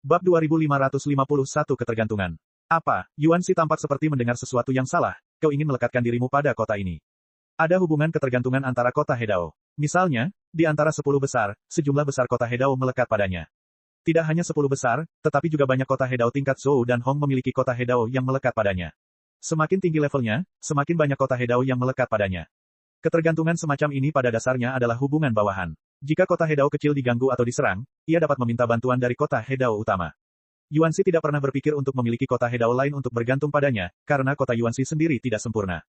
Bab 2551 Ketergantungan. Apa, Yuan Xi tampak seperti mendengar sesuatu yang salah, kau ingin melekatkan dirimu pada kota ini. Ada hubungan ketergantungan antara kota Hedao. Misalnya, di antara 10 besar, sejumlah besar kota Hedao melekat padanya. Tidak hanya 10 besar, tetapi juga banyak kota Hedao tingkat Zhou dan Hong memiliki kota Hedao yang melekat padanya. Semakin tinggi levelnya, semakin banyak kota Hedao yang melekat padanya. Ketergantungan semacam ini pada dasarnya adalah hubungan bawahan. Jika kota Hedao kecil diganggu atau diserang, ia dapat meminta bantuan dari kota Hedao utama. Yuan Xi tidak pernah berpikir untuk memiliki kota Hedao lain untuk bergantung padanya, karena kota Yuan Xi sendiri tidak sempurna.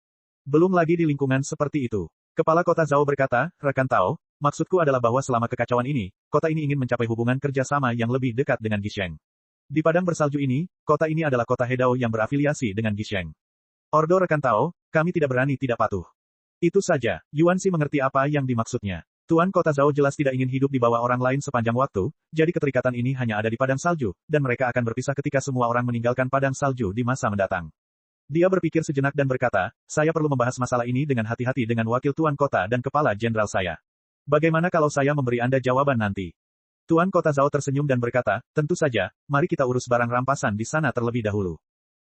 Belum lagi di lingkungan seperti itu. Kepala kota Zhao berkata, rekan Tao, maksudku adalah bahwa selama kekacauan ini, kota ini ingin mencapai hubungan kerjasama yang lebih dekat dengan Gisheng. Di padang bersalju ini, kota ini adalah kota Hedao yang berafiliasi dengan Gisheng. Ordo rekan Tao, kami tidak berani tidak patuh. Itu saja, Yuan Xi mengerti apa yang dimaksudnya. Tuan kota Zhao jelas tidak ingin hidup di bawah orang lain sepanjang waktu, jadi keterikatan ini hanya ada di padang salju, dan mereka akan berpisah ketika semua orang meninggalkan padang salju di masa mendatang. Dia berpikir sejenak dan berkata, saya perlu membahas masalah ini dengan hati-hati dengan wakil tuan kota dan kepala jenderal saya. Bagaimana kalau saya memberi Anda jawaban nanti? Tuan kota Zhao tersenyum dan berkata, tentu saja, mari kita urus barang rampasan di sana terlebih dahulu.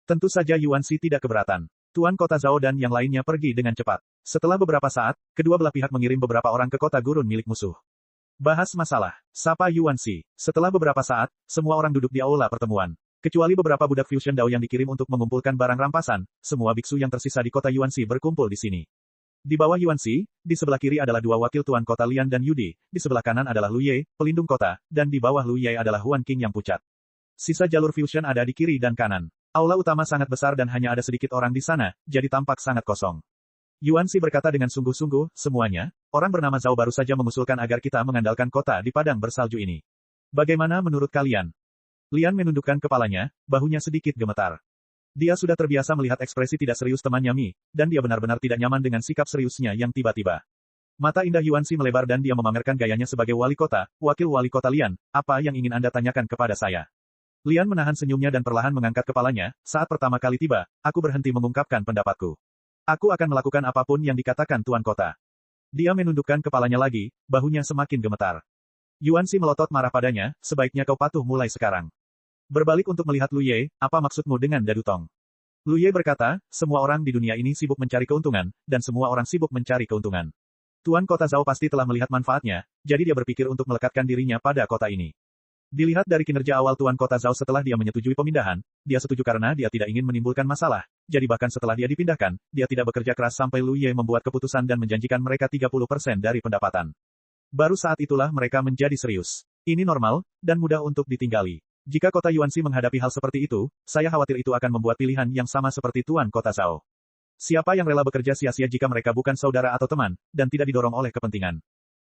Tentu saja Yuan Xi tidak keberatan. Tuan kota Zhao dan yang lainnya pergi dengan cepat. Setelah beberapa saat, kedua belah pihak mengirim beberapa orang ke kota gurun milik musuh. Bahas masalah. Sapa Yuan Xi. Setelah beberapa saat, semua orang duduk di aula pertemuan. Kecuali beberapa budak Fusion Dao yang dikirim untuk mengumpulkan barang rampasan, semua biksu yang tersisa di kota Yuan Xi berkumpul di sini. Di bawah Yuan Xi, di sebelah kiri adalah dua wakil tuan kota Lian dan Yudi, di sebelah kanan adalah Lu Ye, pelindung kota, dan di bawah Lu Ye adalah Huan Qing yang pucat. Sisa jalur Fusion ada di kiri dan kanan. Aula utama sangat besar dan hanya ada sedikit orang di sana, jadi tampak sangat kosong. Yuan Xi berkata dengan sungguh-sungguh, semuanya, orang bernama Zhao baru saja mengusulkan agar kita mengandalkan kota di padang bersalju ini. Bagaimana menurut kalian? Lian menundukkan kepalanya, bahunya sedikit gemetar. Dia sudah terbiasa melihat ekspresi tidak serius temannya Mi, dan dia benar-benar tidak nyaman dengan sikap seriusnya yang tiba-tiba. Mata indah Yuan Xi melebar dan dia memamerkan gayanya sebagai wali kota, wakil wali kota Lian, apa yang ingin Anda tanyakan kepada saya? Lian menahan senyumnya dan perlahan mengangkat kepalanya, saat pertama kali tiba, aku berhenti mengungkapkan pendapatku. Aku akan melakukan apapun yang dikatakan tuan kota. Dia menundukkan kepalanya lagi, bahunya semakin gemetar. Yuan Xi melotot marah padanya, sebaiknya kau patuh mulai sekarang. Berbalik untuk melihat Lu Ye, apa maksudmu dengan dadutong? Lu Ye berkata, semua orang di dunia ini sibuk mencari keuntungan, dan semua orang sibuk mencari keuntungan. Tuan kota Zhao pasti telah melihat manfaatnya, jadi dia berpikir untuk melekatkan dirinya pada kota ini. Dilihat dari kinerja awal Tuan kota Zhao setelah dia menyetujui pemindahan, dia setuju karena dia tidak ingin menimbulkan masalah, jadi bahkan setelah dia dipindahkan, dia tidak bekerja keras sampai Lu Ye membuat keputusan dan menjanjikan mereka 30% dari pendapatan. Baru saat itulah mereka menjadi serius. Ini normal, dan mudah untuk ditinggali. Jika kota Yuan Xi menghadapi hal seperti itu, saya khawatir itu akan membuat pilihan yang sama seperti Tuan kota Zhao. Siapa yang rela bekerja sia-sia jika mereka bukan saudara atau teman, dan tidak didorong oleh kepentingan?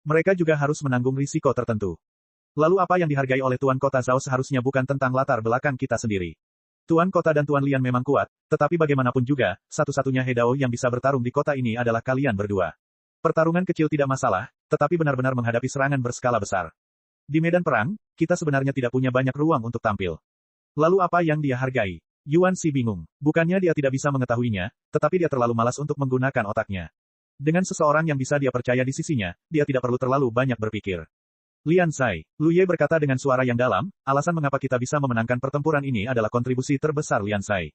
Mereka juga harus menanggung risiko tertentu. Lalu apa yang dihargai oleh Tuan kota Zhao seharusnya bukan tentang latar belakang kita sendiri. Tuan kota dan Tuan Lian memang kuat, tetapi bagaimanapun juga, satu-satunya Hedao yang bisa bertarung di kota ini adalah kalian berdua. Pertarungan kecil tidak masalah, tetapi benar-benar menghadapi serangan berskala besar. Di medan perang, kita sebenarnya tidak punya banyak ruang untuk tampil. Lalu apa yang dia hargai? Yuan Xi bingung. Bukannya dia tidak bisa mengetahuinya, tetapi dia terlalu malas untuk menggunakan otaknya. Dengan seseorang yang bisa dia percaya di sisinya, dia tidak perlu terlalu banyak berpikir. Lian Zai, Lu Ye berkata dengan suara yang dalam, alasan mengapa kita bisa memenangkan pertempuran ini adalah kontribusi terbesar Lian Zai.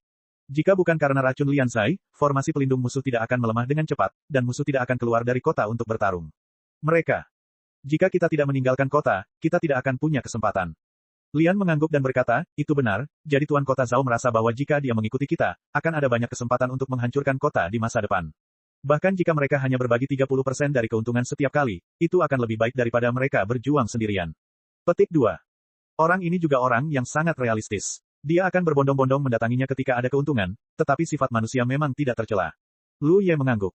Jika bukan karena racun Lian Zai, formasi pelindung musuh tidak akan melemah dengan cepat, dan musuh tidak akan keluar dari kota untuk bertarung. Mereka. Jika kita tidak meninggalkan kota, kita tidak akan punya kesempatan. Lian mengangguk dan berkata, itu benar, jadi Tuan kota Zhao merasa bahwa jika dia mengikuti kita, akan ada banyak kesempatan untuk menghancurkan kota di masa depan. Bahkan jika mereka hanya berbagi 30% dari keuntungan setiap kali, itu akan lebih baik daripada mereka berjuang sendirian. Petik 2. Orang ini juga orang yang sangat realistis. Dia akan berbondong-bondong mendatanginya ketika ada keuntungan, tetapi sifat manusia memang tidak tercela. Lu Ye mengangguk.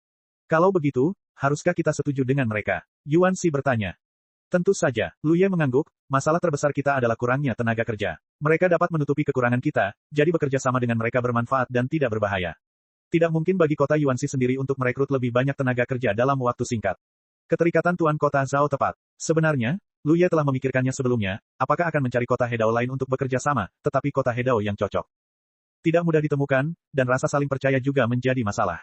Kalau begitu, haruskah kita setuju dengan mereka? Yuan Xi bertanya. Tentu saja, Lu Ye mengangguk, masalah terbesar kita adalah kurangnya tenaga kerja. Mereka dapat menutupi kekurangan kita, jadi bekerja sama dengan mereka bermanfaat dan tidak berbahaya. Tidak mungkin bagi kota Yuan Xi sendiri untuk merekrut lebih banyak tenaga kerja dalam waktu singkat. Keterikatan Tuan kota Zhao tepat. Sebenarnya, Lu Ye telah memikirkannya sebelumnya, apakah akan mencari kota Hedao lain untuk bekerja sama, tetapi kota Hedao yang cocok. Tidak mudah ditemukan, dan rasa saling percaya juga menjadi masalah.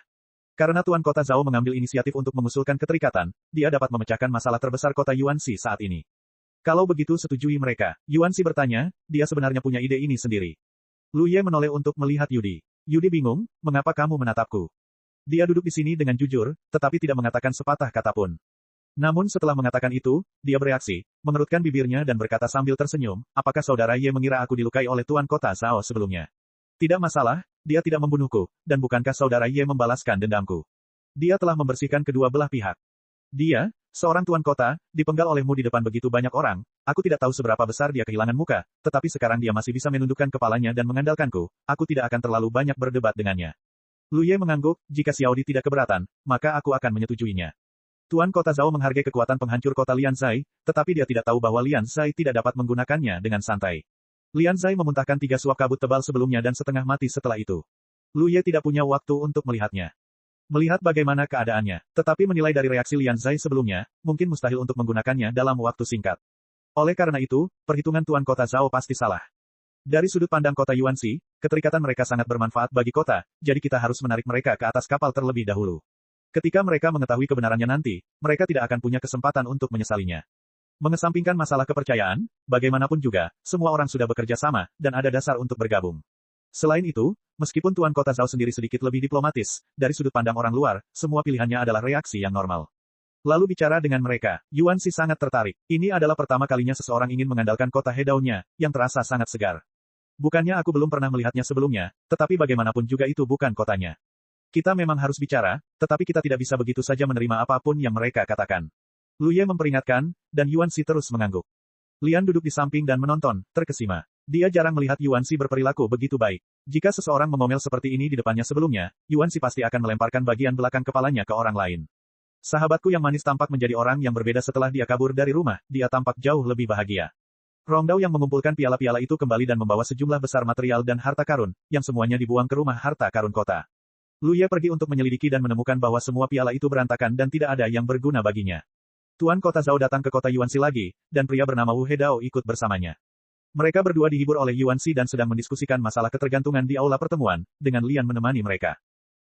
Karena Tuan kota Zhao mengambil inisiatif untuk mengusulkan keterikatan, dia dapat memecahkan masalah terbesar kota Yuan Xi saat ini. Kalau begitu setujui mereka. Yuan Si bertanya, dia sebenarnya punya ide ini sendiri. Lu Ye menoleh untuk melihat Yudi. Yudi bingung, mengapa kamu menatapku? Dia duduk di sini dengan jujur, tetapi tidak mengatakan sepatah kata pun. Namun setelah mengatakan itu, dia bereaksi, mengerutkan bibirnya dan berkata sambil tersenyum, apakah saudara Ye mengira aku dilukai oleh Tuan Kota Zhao sebelumnya? Tidak masalah, dia tidak membunuhku, dan bukankah saudara Ye membalaskan dendamku? Dia telah membersihkan kedua belah pihak. Dia, seorang Tuan Kota, dipenggal olehmu di depan begitu banyak orang, aku tidak tahu seberapa besar dia kehilangan muka, tetapi sekarang dia masih bisa menundukkan kepalanya dan mengandalkanku, aku tidak akan terlalu banyak berdebat dengannya. Lu Ye mengangguk, jika Xiaodi tidak keberatan, maka aku akan menyetujuinya. Tuan Kota Zhao menghargai kekuatan penghancur kota Lian Zai, tetapi dia tidak tahu bahwa Lian Zai tidak dapat menggunakannya dengan santai. Lian Zai memuntahkan 3 suap kabut tebal sebelumnya dan setengah mati setelah itu. Lu Ye tidak punya waktu untuk melihatnya. Melihat bagaimana keadaannya, tetapi menilai dari reaksi Lian Zai sebelumnya, mungkin mustahil untuk menggunakannya dalam waktu singkat. Oleh karena itu, perhitungan Tuan Kota Zhao pasti salah. Dari sudut pandang kota Yuanxi, keterikatan mereka sangat bermanfaat bagi kota, jadi kita harus menarik mereka ke atas kapal terlebih dahulu. Ketika mereka mengetahui kebenarannya nanti, mereka tidak akan punya kesempatan untuk menyesalinya. Mengesampingkan masalah kepercayaan, bagaimanapun juga, semua orang sudah bekerja sama, dan ada dasar untuk bergabung. Selain itu, meskipun Tuan Kota Zhao sendiri sedikit lebih diplomatis, dari sudut pandang orang luar, semua pilihannya adalah reaksi yang normal. Lalu bicara dengan mereka, Yuanxi sangat tertarik. Ini adalah pertama kalinya seseorang ingin mengandalkan kota Hedao-nya, yang terasa sangat segar. Bukannya aku belum pernah melihatnya sebelumnya, tetapi bagaimanapun juga itu bukan kotanya. Kita memang harus bicara, tetapi kita tidak bisa begitu saja menerima apapun yang mereka katakan. Lu Ye memperingatkan, dan Yuanxi terus mengangguk. Lian duduk di samping dan menonton, terkesima. Dia jarang melihat Yuanxi berperilaku begitu baik. Jika seseorang memomel seperti ini di depannya sebelumnya, Yuanxi pasti akan melemparkan bagian belakang kepalanya ke orang lain. Sahabatku yang manis tampak menjadi orang yang berbeda setelah dia kabur dari rumah, dia tampak jauh lebih bahagia. Rongdao yang mengumpulkan piala-piala itu kembali dan membawa sejumlah besar material dan harta karun, yang semuanya dibuang ke rumah harta karun kota. Lu Ye pergi untuk menyelidiki dan menemukan bahwa semua piala itu berantakan dan tidak ada yang berguna baginya. Tuan Kota Zhao datang ke kota Yuanxi lagi, dan pria bernama Wu Hedao ikut bersamanya. Mereka berdua dihibur oleh Yuanxi dan sedang mendiskusikan masalah ketergantungan di aula pertemuan, dengan Lian menemani mereka.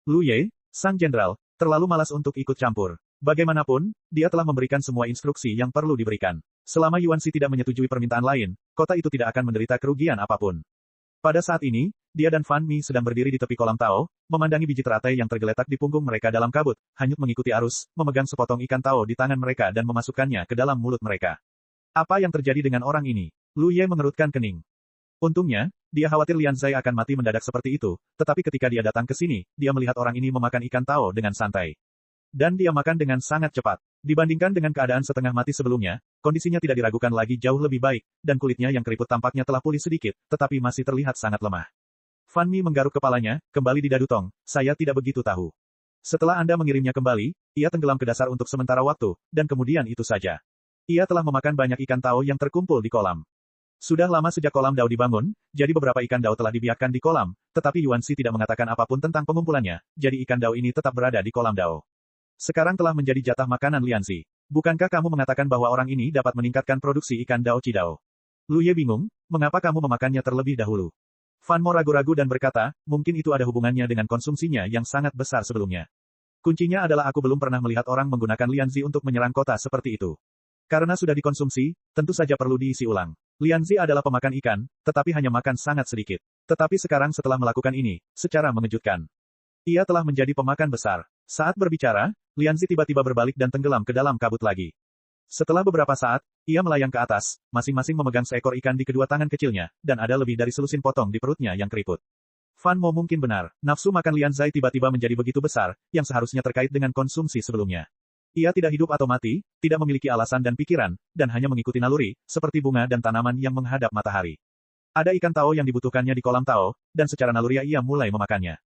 Lu Ye, sang jenderal, terlalu malas untuk ikut campur. Bagaimanapun, dia telah memberikan semua instruksi yang perlu diberikan. Selama Yuanxi tidak menyetujui permintaan lain, kota itu tidak akan menderita kerugian apapun. Pada saat ini, dia dan Fan Mi sedang berdiri di tepi kolam Tao, memandangi biji teratai yang tergeletak di punggung mereka dalam kabut, hanyut mengikuti arus, memegang sepotong ikan Tao di tangan mereka dan memasukkannya ke dalam mulut mereka. Apa yang terjadi dengan orang ini? Lu Ye mengerutkan kening. Untungnya, dia khawatir Lian Zai akan mati mendadak seperti itu, tetapi ketika dia datang ke sini, dia melihat orang ini memakan ikan Tao dengan santai. Dan dia makan dengan sangat cepat. Dibandingkan dengan keadaan setengah mati sebelumnya, kondisinya tidak diragukan lagi jauh lebih baik, dan kulitnya yang keriput tampaknya telah pulih sedikit, tetapi masih terlihat sangat lemah. Fan Mi menggaruk kepalanya, kembali di dadu Tong, saya tidak begitu tahu. Setelah Anda mengirimnya kembali, ia tenggelam ke dasar untuk sementara waktu, dan kemudian itu saja. Ia telah memakan banyak ikan Tao yang terkumpul di kolam. Sudah lama sejak kolam Dao dibangun, jadi beberapa ikan Dao telah dibiarkan di kolam, tetapi Yuanxi tidak mengatakan apapun tentang pengumpulannya, jadi ikan Dao ini tetap berada di kolam Dao. Sekarang telah menjadi jatah makanan Lianxi. Bukankah kamu mengatakan bahwa orang ini dapat meningkatkan produksi ikan Dao Cidao? Lu Ye bingung, mengapa kamu memakannya terlebih dahulu? Fan Mo ragu-ragu dan berkata, mungkin itu ada hubungannya dengan konsumsinya yang sangat besar sebelumnya. Kuncinya adalah aku belum pernah melihat orang menggunakan Lianxi untuk menyerang kota seperti itu. Karena sudah dikonsumsi, tentu saja perlu diisi ulang. Lianxi adalah pemakan ikan, tetapi hanya makan sangat sedikit. Tetapi sekarang setelah melakukan ini, secara mengejutkan, ia telah menjadi pemakan besar. Saat berbicara, Lianxi tiba-tiba berbalik dan tenggelam ke dalam kabut lagi. Setelah beberapa saat, ia melayang ke atas, masing-masing memegang seekor ikan di kedua tangan kecilnya, dan ada lebih dari selusin potong di perutnya yang keriput. Fan Mo mungkin benar, nafsu makan Lianxi tiba-tiba menjadi begitu besar, yang seharusnya terkait dengan konsumsi sebelumnya. Ia tidak hidup atau mati, tidak memiliki alasan dan pikiran, dan hanya mengikuti naluri, seperti bunga dan tanaman yang menghadap matahari. Ada ikan Tao yang dibutuhkannya di kolam Tao, dan secara naluriah ia mulai memakannya.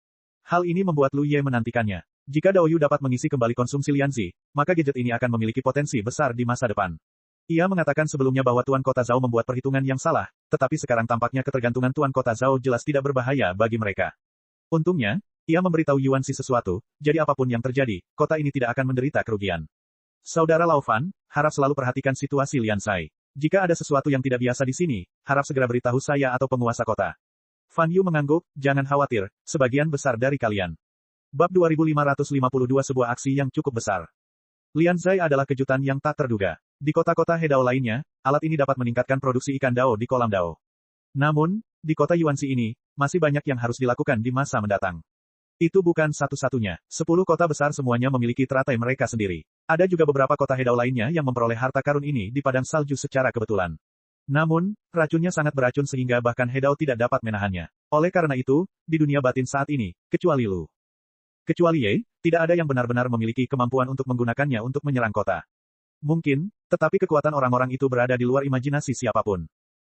Hal ini membuat Lu Ye menantikannya. Jika Dao Yu dapat mengisi kembali konsumsi Lianxi, maka gadget ini akan memiliki potensi besar di masa depan. Ia mengatakan sebelumnya bahwa Tuan Kota Zhao membuat perhitungan yang salah, tetapi sekarang tampaknya ketergantungan Tuan Kota Zhao jelas tidak berbahaya bagi mereka. Untungnya, ia memberitahu Yuanxi sesuatu, jadi apapun yang terjadi, kota ini tidak akan menderita kerugian. Saudara Lao Fan, harap selalu perhatikan situasi Lianxi. Jika ada sesuatu yang tidak biasa di sini, harap segera beritahu saya atau penguasa kota. Fan Yu mengangguk, jangan khawatir, sebagian besar dari kalian. Bab 2552 sebuah aksi yang cukup besar. Lianxi adalah kejutan yang tak terduga. Di kota-kota Hedao lainnya, alat ini dapat meningkatkan produksi ikan dao di kolam dao. Namun, di kota Yuanxi ini, masih banyak yang harus dilakukan di masa mendatang. Itu bukan satu-satunya. 10 kota besar semuanya memiliki teratai mereka sendiri. Ada juga beberapa kota Hedao lainnya yang memperoleh harta karun ini di padang salju secara kebetulan. Namun, racunnya sangat beracun sehingga bahkan Hedao tidak dapat menahannya. Oleh karena itu, di dunia batin saat ini, kecuali Lu. Kecuali Ye, tidak ada yang benar-benar memiliki kemampuan untuk menggunakannya untuk menyerang kota. Mungkin, tetapi kekuatan orang-orang itu berada di luar imajinasi siapapun.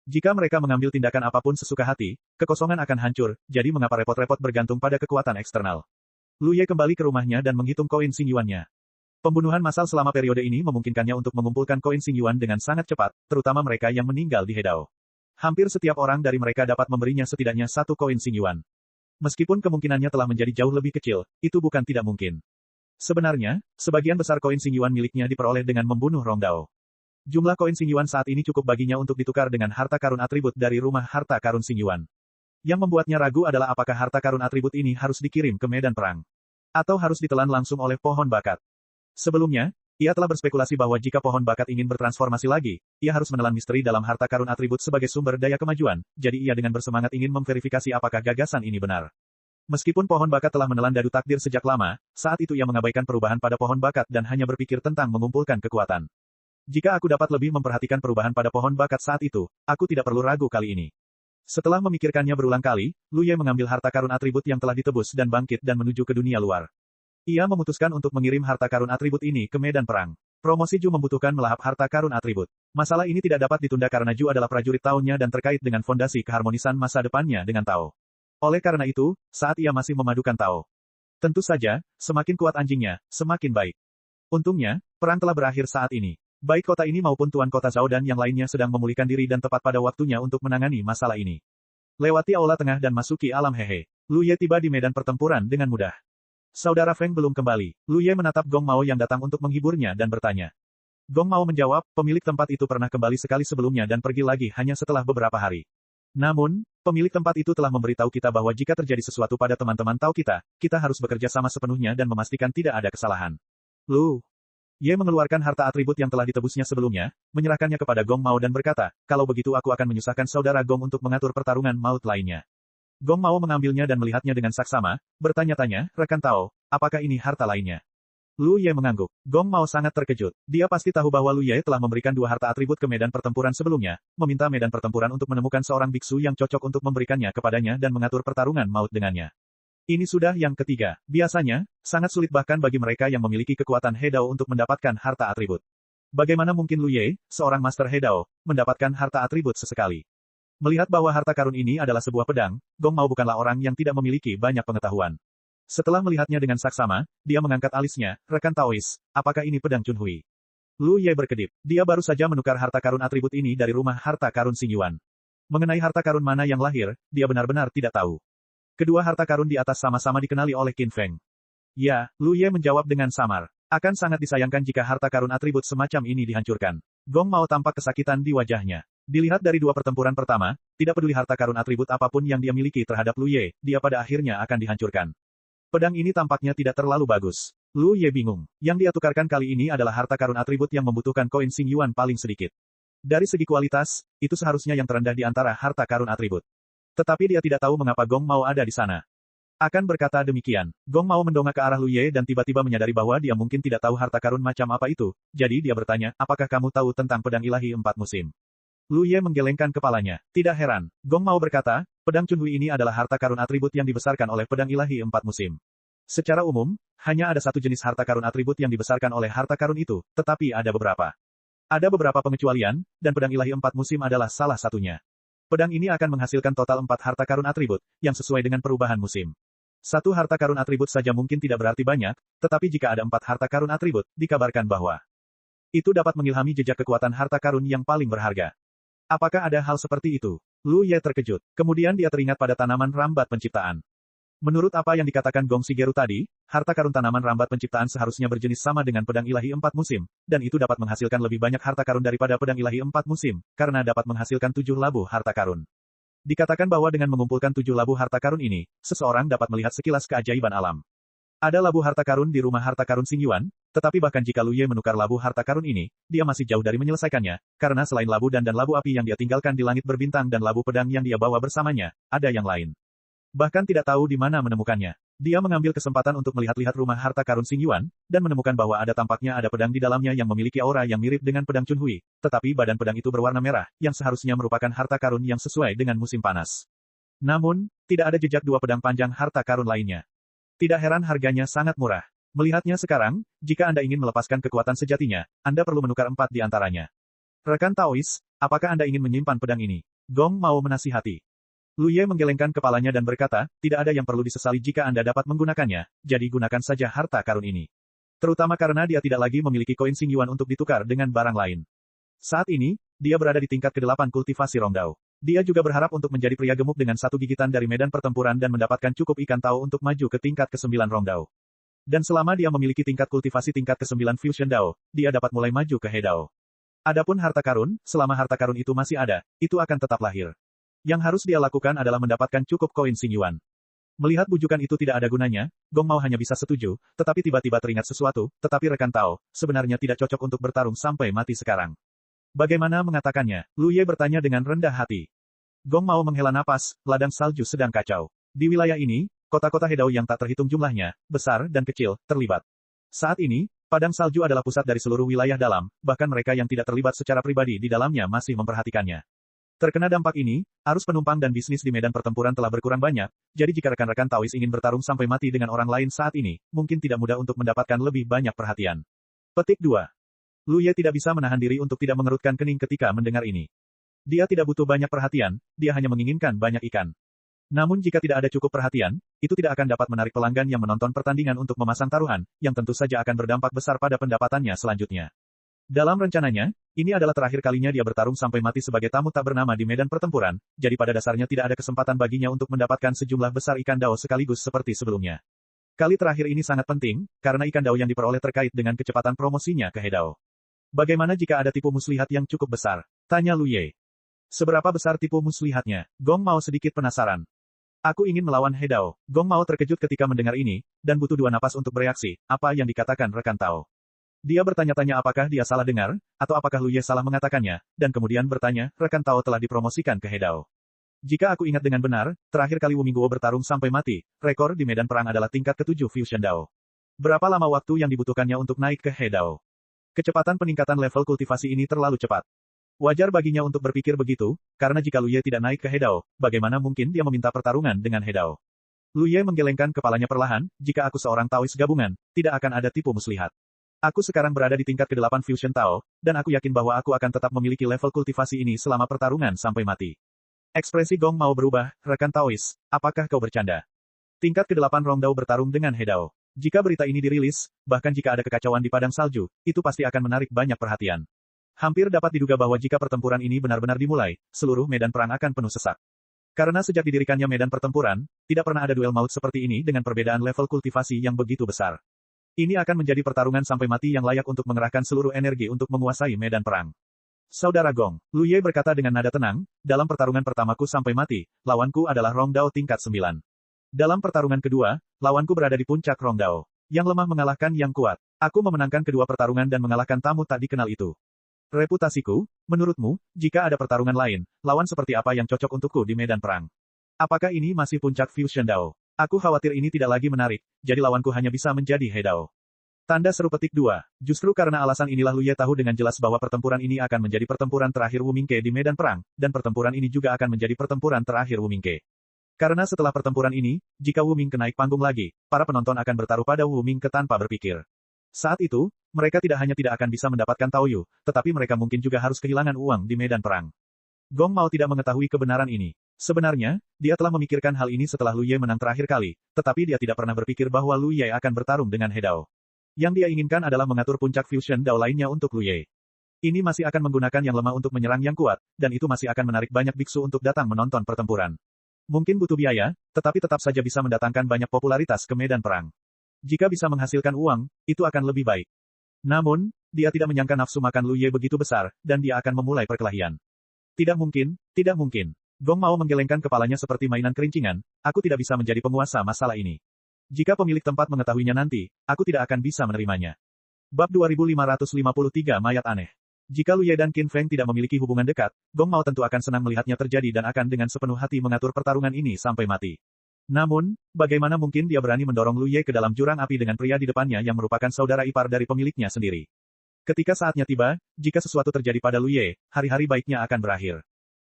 Jika mereka mengambil tindakan apapun sesuka hati, kekosongan akan hancur, jadi mengapa repot-repot bergantung pada kekuatan eksternal. Lu Ye kembali ke rumahnya dan menghitung koin Xingyuan-nya. Pembunuhan massal selama periode ini memungkinkannya untuk mengumpulkan koin Xingyuan dengan sangat cepat, terutama mereka yang meninggal di Hedao. Hampir setiap orang dari mereka dapat memberinya setidaknya 1 koin Xingyuan. Meskipun kemungkinannya telah menjadi jauh lebih kecil, itu bukan tidak mungkin. Sebenarnya, sebagian besar koin Xingyuan miliknya diperoleh dengan membunuh Rong Dao. Jumlah koin Xingyuan saat ini cukup baginya untuk ditukar dengan harta karun atribut dari rumah harta karun Xingyuan. Yang membuatnya ragu adalah apakah harta karun atribut ini harus dikirim ke medan perang. Atau harus ditelan langsung oleh pohon bakat. Sebelumnya, ia telah berspekulasi bahwa jika pohon bakat ingin bertransformasi lagi, ia harus menelan misteri dalam harta karun atribut sebagai sumber daya kemajuan, jadi ia dengan bersemangat ingin memverifikasi apakah gagasan ini benar. Meskipun pohon bakat telah menelan dadu takdir sejak lama, saat itu ia mengabaikan perubahan pada pohon bakat dan hanya berpikir tentang mengumpulkan kekuatan. Jika aku dapat lebih memperhatikan perubahan pada pohon bakat saat itu, aku tidak perlu ragu kali ini. Setelah memikirkannya berulang kali, Lu Ye mengambil harta karun atribut yang telah ditebus dan bangkit dan menuju ke dunia luar. Ia memutuskan untuk mengirim harta karun atribut ini ke medan perang. Promosi Ju membutuhkan melahap harta karun atribut. Masalah ini tidak dapat ditunda karena Ju adalah prajurit Tao-nya dan terkait dengan fondasi keharmonisan masa depannya dengan Tao. Oleh karena itu, saat ia masih memadukan Tao. Tentu saja, semakin kuat anjingnya, semakin baik. Untungnya, perang telah berakhir saat ini. Baik kota ini maupun tuan kota Zhao dan yang lainnya sedang memulihkan diri dan tepat pada waktunya untuk menangani masalah ini. Lewati aula tengah dan masuki alam Hehe. Lu Ye tiba di medan pertempuran dengan mudah. Saudara Feng belum kembali. Lu Ye menatap Gong Mao yang datang untuk menghiburnya dan bertanya. Gong Mao menjawab, pemilik tempat itu pernah kembali sekali sebelumnya dan pergi lagi hanya setelah beberapa hari. Namun, pemilik tempat itu telah memberitahu kita bahwa jika terjadi sesuatu pada teman-teman Tao kita, kita harus bekerja sama sepenuhnya dan memastikan tidak ada kesalahan. Lu Ye mengeluarkan harta atribut yang telah ditebusnya sebelumnya, menyerahkannya kepada Gong Mao dan berkata, kalau begitu aku akan menyusahkan saudara Gong untuk mengatur pertarungan maut lainnya. Gong Mao mengambilnya dan melihatnya dengan saksama, bertanya-tanya, rekan Tao, apakah ini harta lainnya? Lu Ye mengangguk. Gong Mao sangat terkejut. Dia pasti tahu bahwa Lu Ye telah memberikan 2 harta atribut ke medan pertempuran sebelumnya, meminta medan pertempuran untuk menemukan seorang biksu yang cocok untuk memberikannya kepadanya dan mengatur pertarungan maut dengannya. Ini sudah yang ketiga. Biasanya, sangat sulit bahkan bagi mereka yang memiliki kekuatan Hedao untuk mendapatkan harta atribut. Bagaimana mungkin Lu Ye, seorang master Hedao, mendapatkan harta atribut sesekali? Melihat bahwa harta karun ini adalah sebuah pedang, Gong Mao bukanlah orang yang tidak memiliki banyak pengetahuan. Setelah melihatnya dengan saksama, dia mengangkat alisnya, rekan Taois, apakah ini pedang Chunhui? Lu Ye berkedip. Dia baru saja menukar harta karun atribut ini dari rumah harta karun Xingyuan. Mengenai harta karun mana yang lahir, dia benar-benar tidak tahu. Kedua harta karun di atas sama-sama dikenali oleh Qin Feng. Ya, Lu Ye menjawab dengan samar. Akan sangat disayangkan jika harta karun atribut semacam ini dihancurkan. Gong Mao tampak kesakitan di wajahnya. Dilihat dari 2 pertempuran pertama, tidak peduli harta karun atribut apapun yang dia miliki terhadap Lu Ye, dia pada akhirnya akan dihancurkan. Pedang ini tampaknya tidak terlalu bagus. Lu Ye bingung. Yang dia tukarkan kali ini adalah harta karun atribut yang membutuhkan koin Xingyuan paling sedikit. Dari segi kualitas, itu seharusnya yang terendah di antara harta karun atribut. Tetapi dia tidak tahu mengapa Gong Mao ada di sana. Akan berkata demikian, Gong Mao mendongak ke arah Lu Ye dan tiba-tiba menyadari bahwa dia mungkin tidak tahu harta karun macam apa itu, jadi dia bertanya, apakah kamu tahu tentang pedang ilahi 4 musim? Lu Ye menggelengkan kepalanya. Tidak heran, Gong Mao berkata, pedang Chunhui ini adalah harta karun atribut yang dibesarkan oleh pedang ilahi 4 musim. Secara umum, hanya ada satu jenis harta karun atribut yang dibesarkan oleh harta karun itu, tetapi ada beberapa. Ada beberapa pengecualian, dan pedang ilahi 4 musim adalah salah satunya. Pedang ini akan menghasilkan total 4 harta karun atribut, yang sesuai dengan perubahan musim. 1 harta karun atribut saja mungkin tidak berarti banyak, tetapi jika ada 4 harta karun atribut, dikabarkan bahwa itu dapat mengilhami jejak kekuatan harta karun yang paling berharga. Apakah ada hal seperti itu? Lu Ye terkejut. Kemudian dia teringat pada tanaman rambat penciptaan. Menurut apa yang dikatakan Gong Shigeru tadi, harta karun tanaman rambat penciptaan seharusnya berjenis sama dengan pedang ilahi 4 musim, dan itu dapat menghasilkan lebih banyak harta karun daripada pedang ilahi 4 musim, karena dapat menghasilkan 7 labu harta karun. Dikatakan bahwa dengan mengumpulkan 7 labu harta karun ini, seseorang dapat melihat sekilas keajaiban alam. Ada labu harta karun di rumah harta karun Xingyuan, tetapi bahkan jika Lu Ye menukar labu harta karun ini, dia masih jauh dari menyelesaikannya, karena selain labu dan labu api yang dia tinggalkan di langit berbintang dan labu pedang yang dia bawa bersamanya, ada yang lain. Bahkan tidak tahu di mana menemukannya. Dia mengambil kesempatan untuk melihat-lihat rumah harta karun Xingyuan, dan menemukan bahwa tampaknya ada pedang di dalamnya yang memiliki aura yang mirip dengan pedang Chunhui, tetapi badan pedang itu berwarna merah, yang seharusnya merupakan harta karun yang sesuai dengan musim panas. Namun, tidak ada jejak dua pedang panjang harta karun lainnya. Tidak heran harganya sangat murah. Melihatnya sekarang, jika Anda ingin melepaskan kekuatan sejatinya, Anda perlu menukar 4 di antaranya. Rekan Taois, apakah Anda ingin menyimpan pedang ini? Gong mau menasihati. Lu Ye menggelengkan kepalanya dan berkata, tidak ada yang perlu disesali jika Anda dapat menggunakannya, jadi gunakan saja harta karun ini. Terutama karena dia tidak lagi memiliki koin Xingyuan untuk ditukar dengan barang lain. Saat ini, dia berada di tingkat ke-8 kultivasi Rongdao. Dia juga berharap untuk menjadi pria gemuk dengan 1 gigitan dari medan pertempuran dan mendapatkan cukup ikan tao untuk maju ke tingkat ke-9 Rongdao. Dan selama dia memiliki tingkat kultivasi tingkat ke-9 Fusion Dao, dia dapat mulai maju ke Hedao. Adapun harta karun, selama harta karun itu masih ada, itu akan tetap lahir. Yang harus dia lakukan adalah mendapatkan cukup koin Xingyuan. Melihat bujukan itu tidak ada gunanya, Gong Mao hanya bisa setuju, tetapi tiba-tiba teringat sesuatu, tetapi rekan Tao, sebenarnya tidak cocok untuk bertarung sampai mati sekarang. Bagaimana mengatakannya? Lu Ye bertanya dengan rendah hati. Gong Mao menghela napas, ladang salju sedang kacau. Di wilayah ini, kota-kota Hedao yang tak terhitung jumlahnya, besar dan kecil, terlibat. Saat ini, padang salju adalah pusat dari seluruh wilayah dalam, bahkan mereka yang tidak terlibat secara pribadi di dalamnya masih memperhatikannya. Terkena dampak ini, arus penumpang dan bisnis di medan pertempuran telah berkurang banyak, jadi jika rekan-rekan Taois ingin bertarung sampai mati dengan orang lain saat ini, mungkin tidak mudah untuk mendapatkan lebih banyak perhatian. Petik 2. Lu Ye tidak bisa menahan diri untuk tidak mengerutkan kening ketika mendengar ini. Dia tidak butuh banyak perhatian, dia hanya menginginkan banyak ikan. Namun jika tidak ada cukup perhatian, itu tidak akan dapat menarik pelanggan yang menonton pertandingan untuk memasang taruhan, yang tentu saja akan berdampak besar pada pendapatannya selanjutnya. Dalam rencananya, ini adalah terakhir kalinya dia bertarung sampai mati sebagai tamu tak bernama di medan pertempuran, jadi pada dasarnya tidak ada kesempatan baginya untuk mendapatkan sejumlah besar ikan dao sekaligus seperti sebelumnya. Kali terakhir ini sangat penting, karena ikan dao yang diperoleh terkait dengan kecepatan promosinya ke Hedao. Bagaimana jika ada tipu muslihat yang cukup besar? Tanya Lu Ye. Seberapa besar tipu muslihatnya? Gong Mao sedikit penasaran. Aku ingin melawan Hedao. Gong Mao terkejut ketika mendengar ini, dan butuh 2 napas untuk bereaksi, apa yang dikatakan rekan Tao. Dia bertanya-tanya apakah dia salah dengar, atau apakah Lu Ye salah mengatakannya, dan kemudian bertanya, rekan Tao telah dipromosikan ke Hedao. Jika aku ingat dengan benar, terakhir kali Wu Mingguo bertarung sampai mati, rekor di medan perang adalah tingkat ke-7 Fusion Dao. Berapa lama waktu yang dibutuhkannya untuk naik ke Hedao? Kecepatan peningkatan level kultivasi ini terlalu cepat. Wajar baginya untuk berpikir begitu, karena jika Lu Ye tidak naik ke Hedao, bagaimana mungkin dia meminta pertarungan dengan Hedao? Lu Ye menggelengkan kepalanya perlahan, jika aku seorang Taois gabungan, tidak akan ada tipu muslihat. Aku sekarang berada di tingkat ke-8 Fusion Tao, dan aku yakin bahwa aku akan tetap memiliki level kultivasi ini selama pertarungan sampai mati. Ekspresi Gong Mao berubah, rekan Taois, apakah kau bercanda? Tingkat ke-8 Rongdao bertarung dengan Hedao. Jika berita ini dirilis, bahkan jika ada kekacauan di padang salju, itu pasti akan menarik banyak perhatian. Hampir dapat diduga bahwa jika pertempuran ini benar-benar dimulai, seluruh medan perang akan penuh sesak. Karena sejak didirikannya medan pertempuran, tidak pernah ada duel maut seperti ini dengan perbedaan level kultivasi yang begitu besar. Ini akan menjadi pertarungan sampai mati yang layak untuk mengerahkan seluruh energi untuk menguasai medan perang. Saudara Gong, Lu Ye berkata dengan nada tenang, dalam pertarungan pertamaku sampai mati, lawanku adalah Rongdao tingkat 9. Dalam pertarungan kedua, lawanku berada di puncak Rongdao. Yang lemah mengalahkan yang kuat. Aku memenangkan kedua pertarungan dan mengalahkan tamu tak dikenal itu. Reputasiku, menurutmu, jika ada pertarungan lain, lawan seperti apa yang cocok untukku di medan perang? Apakah ini masih puncak Fusion Dao? Aku khawatir ini tidak lagi menarik, jadi lawanku hanya bisa menjadi Hedao. Tanda seru petik 2. Justru karena alasan inilah Lu Ye tahu dengan jelas bahwa pertempuran ini akan menjadi pertempuran terakhir Wu Mingke di medan perang, dan pertempuran ini juga akan menjadi pertempuran terakhir Wu Mingke. Karena setelah pertempuran ini, jika Wu Mingke naik panggung lagi, para penonton akan bertaruh pada Wu Mingke tanpa berpikir. Saat itu, mereka tidak hanya tidak akan bisa mendapatkan Taoyu, tetapi mereka mungkin juga harus kehilangan uang di medan perang. Gong Mao tidak mengetahui kebenaran ini. Sebenarnya, dia telah memikirkan hal ini setelah Lu Ye menang terakhir kali, tetapi dia tidak pernah berpikir bahwa Lu Ye akan bertarung dengan Hedao. Yang dia inginkan adalah mengatur puncak Fusion Dao lainnya untuk Lu Ye. Ini masih akan menggunakan yang lemah untuk menyerang yang kuat, dan itu masih akan menarik banyak biksu untuk datang menonton pertempuran. Mungkin butuh biaya, tetapi tetap saja bisa mendatangkan banyak popularitas ke medan perang. Jika bisa menghasilkan uang, itu akan lebih baik. Namun, dia tidak menyangka nafsu makan Lu Ye begitu besar, dan dia akan memulai perkelahian. Tidak mungkin, tidak mungkin. Gong Mao menggelengkan kepalanya seperti mainan kerincingan, aku tidak bisa menjadi penguasa masalah ini. Jika pemilik tempat mengetahuinya nanti, aku tidak akan bisa menerimanya. Bab 2553 Mayat Aneh. Jika Lu Ye dan Qin Feng tidak memiliki hubungan dekat, Gong Mao tentu akan senang melihatnya terjadi dan akan dengan sepenuh hati mengatur pertarungan ini sampai mati. Namun, bagaimana mungkin dia berani mendorong Lu Ye ke dalam jurang api dengan pria di depannya yang merupakan saudara ipar dari pemiliknya sendiri. Ketika saatnya tiba, jika sesuatu terjadi pada Lu Ye, hari-hari baiknya akan berakhir.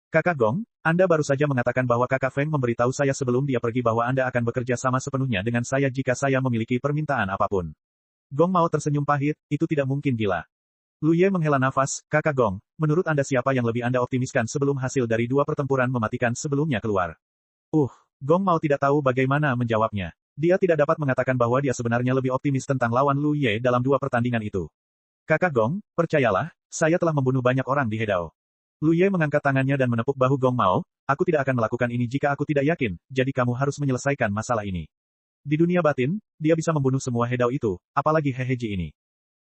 Kakak Gong, Anda baru saja mengatakan bahwa Kakak Feng memberitahu saya sebelum dia pergi bahwa Anda akan bekerja sama sepenuhnya dengan saya jika saya memiliki permintaan apapun. Gong Mao tersenyum pahit, itu tidak mungkin gila. Lu Ye menghela nafas, Kakak Gong, menurut Anda siapa yang lebih Anda optimiskan sebelum hasil dari dua pertempuran mematikan sebelumnya keluar? Gong Mao tidak tahu bagaimana menjawabnya. Dia tidak dapat mengatakan bahwa dia sebenarnya lebih optimis tentang lawan Lu Ye dalam dua pertandingan itu. Kakak Gong, percayalah, saya telah membunuh banyak orang di Hedao. Lu Ye mengangkat tangannya dan menepuk bahu Gong Mao, aku tidak akan melakukan ini jika aku tidak yakin, jadi kamu harus menyelesaikan masalah ini. Di dunia batin, dia bisa membunuh semua Hedao itu, apalagi Heheji ini.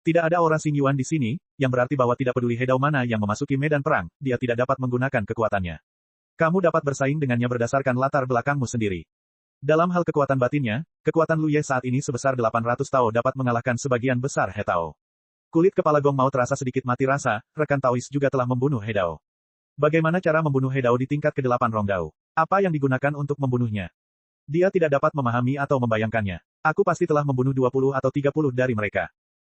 Tidak ada aura Xing Yuan di sini, yang berarti bahwa tidak peduli Hedao mana yang memasuki medan perang, dia tidak dapat menggunakan kekuatannya. Kamu dapat bersaing dengannya berdasarkan latar belakangmu sendiri. Dalam hal kekuatan batinnya, kekuatan Lu Ye saat ini sebesar 800 Tao dapat mengalahkan sebagian besar Hetao. Kulit kepala Gong Mao terasa sedikit mati rasa, rekan Taois juga telah membunuh Hedao. Bagaimana cara membunuh Hedao di tingkat ke-8 Rongdao? Apa yang digunakan untuk membunuhnya? Dia tidak dapat memahami atau membayangkannya. Aku pasti telah membunuh 20 atau 30 dari mereka.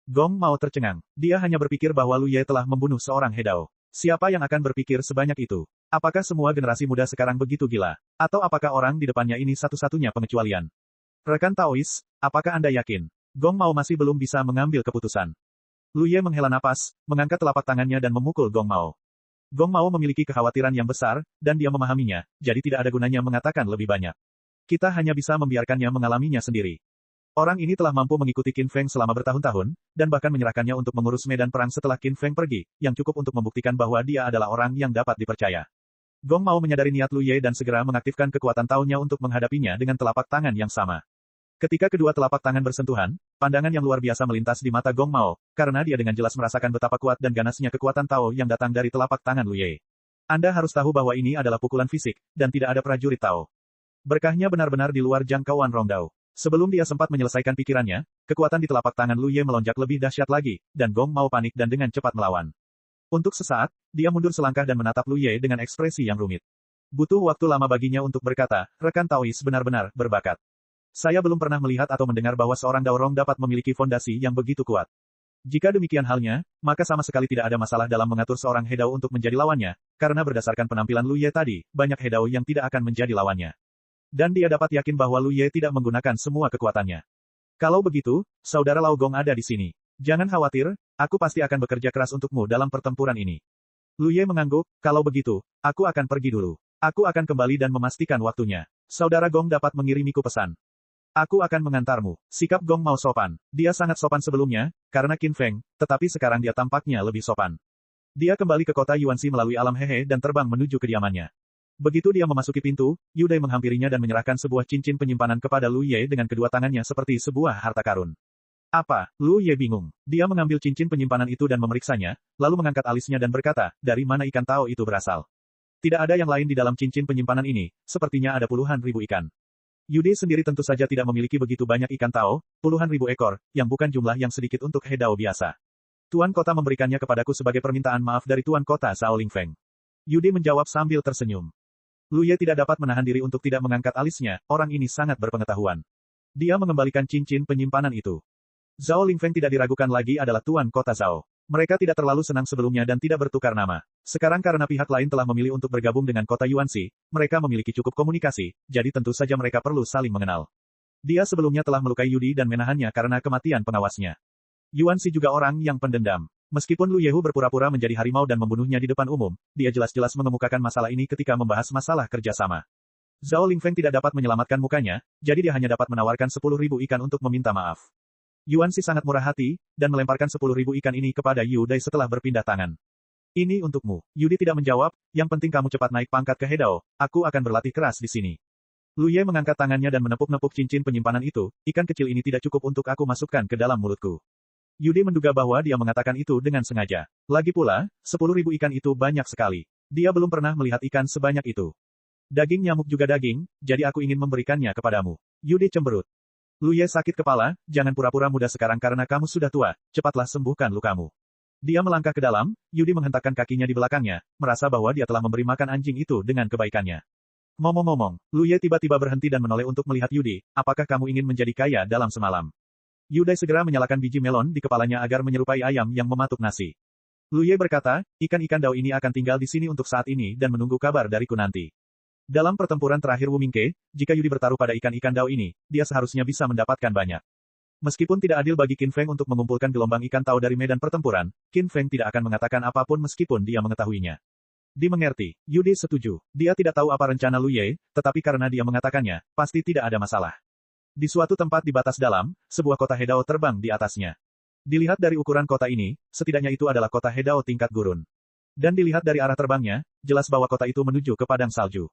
Gong Mao tercengang. Dia hanya berpikir bahwa Lu Ye telah membunuh seorang Hedao. Siapa yang akan berpikir sebanyak itu? Apakah semua generasi muda sekarang begitu gila? Atau apakah orang di depannya ini satu-satunya pengecualian? Rekan Taois, apakah Anda yakin? Gong Mao masih belum bisa mengambil keputusan. Lu Ye menghela napas, mengangkat telapak tangannya dan memukul Gong Mao. Gong Mao memiliki kekhawatiran yang besar, dan dia memahaminya, jadi tidak ada gunanya mengatakan lebih banyak. Kita hanya bisa membiarkannya mengalaminya sendiri. Orang ini telah mampu mengikuti Qin Feng selama bertahun-tahun, dan bahkan menyerahkannya untuk mengurus medan perang setelah Qin Feng pergi, yang cukup untuk membuktikan bahwa dia adalah orang yang dapat dipercaya. Gong Mao menyadari niat Lu Ye dan segera mengaktifkan kekuatan Tao-nya untuk menghadapinya dengan telapak tangan yang sama. Ketika kedua telapak tangan bersentuhan, pandangan yang luar biasa melintas di mata Gong Mao, karena dia dengan jelas merasakan betapa kuat dan ganasnya kekuatan Tao yang datang dari telapak tangan Lu Ye. Anda harus tahu bahwa ini adalah pukulan fisik, dan tidak ada prajurit Tao. Berkahnya benar-benar di luar jangkauan Rongdao. Sebelum dia sempat menyelesaikan pikirannya, kekuatan di telapak tangan Lu Ye melonjak lebih dahsyat lagi, dan Gong Mao panik dan dengan cepat melawan. Untuk sesaat, dia mundur selangkah dan menatap Lu Ye dengan ekspresi yang rumit. Butuh waktu lama baginya untuk berkata, rekan Taois benar-benar berbakat. Saya belum pernah melihat atau mendengar bahwa seorang Daorong dapat memiliki fondasi yang begitu kuat. Jika demikian halnya, maka sama sekali tidak ada masalah dalam mengatur seorang Hedao untuk menjadi lawannya, karena berdasarkan penampilan Lu Ye tadi, banyak Hedao yang tidak akan menjadi lawannya. Dan dia dapat yakin bahwa Lu Ye tidak menggunakan semua kekuatannya. Kalau begitu, saudara Lao Gong ada di sini. Jangan khawatir, aku pasti akan bekerja keras untukmu dalam pertempuran ini. Lu Ye mengangguk, kalau begitu, aku akan pergi dulu. Aku akan kembali dan memastikan waktunya. Saudara Gong dapat mengirimiku pesan. Aku akan mengantarmu. Sikap Gong Mao sopan. Dia sangat sopan sebelumnya, karena Qin Feng, tetapi sekarang dia tampaknya lebih sopan. Dia kembali ke kota Yuanxi melalui alam Hehe dan terbang menuju kediamannya. Begitu dia memasuki pintu, Yu Dai menghampirinya dan menyerahkan sebuah cincin penyimpanan kepada Lu Ye dengan kedua tangannya seperti sebuah harta karun. Apa? Lu Ye bingung. Dia mengambil cincin penyimpanan itu dan memeriksanya, lalu mengangkat alisnya dan berkata, dari mana ikan Tao itu berasal? Tidak ada yang lain di dalam cincin penyimpanan ini, sepertinya ada puluhan ribu ikan. Yu Dai sendiri tentu saja tidak memiliki begitu banyak ikan Tao, puluhan ribu ekor, yang bukan jumlah yang sedikit untuk Hedao biasa. Tuan kota memberikannya kepadaku sebagai permintaan maaf dari Tuan kota Zhao Lingfeng. Yu Dai menjawab sambil tersenyum. Lu Ye tidak dapat menahan diri untuk tidak mengangkat alisnya, orang ini sangat berpengetahuan. Dia mengembalikan cincin penyimpanan itu. Zhao Lingfeng tidak diragukan lagi adalah Tuan Kota Zhao. Mereka tidak terlalu senang sebelumnya dan tidak bertukar nama. Sekarang karena pihak lain telah memilih untuk bergabung dengan kota Yuanxi, mereka memiliki cukup komunikasi, jadi tentu saja mereka perlu saling mengenal. Dia sebelumnya telah melukai Yudi dan menahannya karena kematian pengawasnya. Yuanxi juga orang yang pendendam. Meskipun Lu Yehu berpura-pura menjadi harimau dan membunuhnya di depan umum, dia jelas-jelas mengemukakan masalah ini ketika membahas masalah kerjasama. Zhao Lingfeng tidak dapat menyelamatkan mukanya, jadi dia hanya dapat menawarkan 10.000 ikan untuk meminta maaf. Yuanxi sangat murah hati, dan melemparkan 10.000 ikan ini kepada Yu Dai setelah berpindah tangan. Ini untukmu. Yudi tidak menjawab, yang penting kamu cepat naik pangkat ke Hedao, aku akan berlatih keras di sini. Lu Ye mengangkat tangannya dan menepuk-nepuk cincin penyimpanan itu, ikan kecil ini tidak cukup untuk aku masukkan ke dalam mulutku. Yudi menduga bahwa dia mengatakan itu dengan sengaja. Lagi pula, 10.000 ikan itu banyak sekali. Dia belum pernah melihat ikan sebanyak itu. Daging nyamuk juga daging, jadi aku ingin memberikannya kepadamu. Yudi cemberut. Lu Ye sakit kepala, jangan pura-pura muda sekarang karena kamu sudah tua, cepatlah sembuhkan lukamu. Dia melangkah ke dalam, Yudi menghentakkan kakinya di belakangnya, merasa bahwa dia telah memberi makan anjing itu dengan kebaikannya. Ngomong-ngomong, Lu Ye tiba-tiba berhenti dan menoleh untuk melihat Yudi, apakah kamu ingin menjadi kaya dalam semalam? Yudai segera menyalakan biji melon di kepalanya agar menyerupai ayam yang mematuk nasi. Lu Ye berkata, ikan-ikan dao ini akan tinggal di sini untuk saat ini dan menunggu kabar dariku nanti. Dalam pertempuran terakhir Wu Mingke, jika Yudi bertaruh pada ikan-ikan dao ini, dia seharusnya bisa mendapatkan banyak. Meskipun tidak adil bagi Qin Feng untuk mengumpulkan gelombang ikan tao dari medan pertempuran, Qin Feng tidak akan mengatakan apapun meskipun dia mengetahuinya. Dimengerti, Yudi setuju. Dia tidak tahu apa rencana Lu Ye, tetapi karena dia mengatakannya, pasti tidak ada masalah. Di suatu tempat di batas dalam, sebuah kota Hedao terbang di atasnya. Dilihat dari ukuran kota ini, setidaknya itu adalah kota Hedao tingkat gurun. Dan dilihat dari arah terbangnya, jelas bahwa kota itu menuju ke padang salju.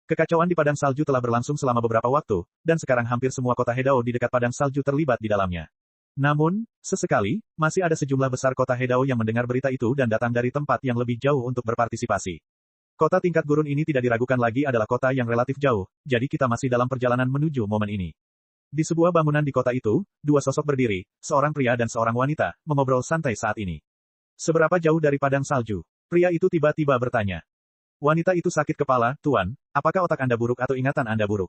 Kekacauan di padang salju telah berlangsung selama beberapa waktu, dan sekarang hampir semua kota Hedao di dekat padang salju terlibat di dalamnya. Namun, sesekali, masih ada sejumlah besar kota Hedao yang mendengar berita itu dan datang dari tempat yang lebih jauh untuk berpartisipasi. Kota tingkat gurun ini tidak diragukan lagi adalah kota yang relatif jauh, jadi kita masih dalam perjalanan menuju momen ini. Di sebuah bangunan di kota itu, dua sosok berdiri, seorang pria dan seorang wanita, mengobrol santai saat ini. Seberapa jauh dari padang salju? Pria itu tiba-tiba bertanya. Wanita itu sakit kepala, Tuan, apakah otak Anda buruk atau ingatan Anda buruk?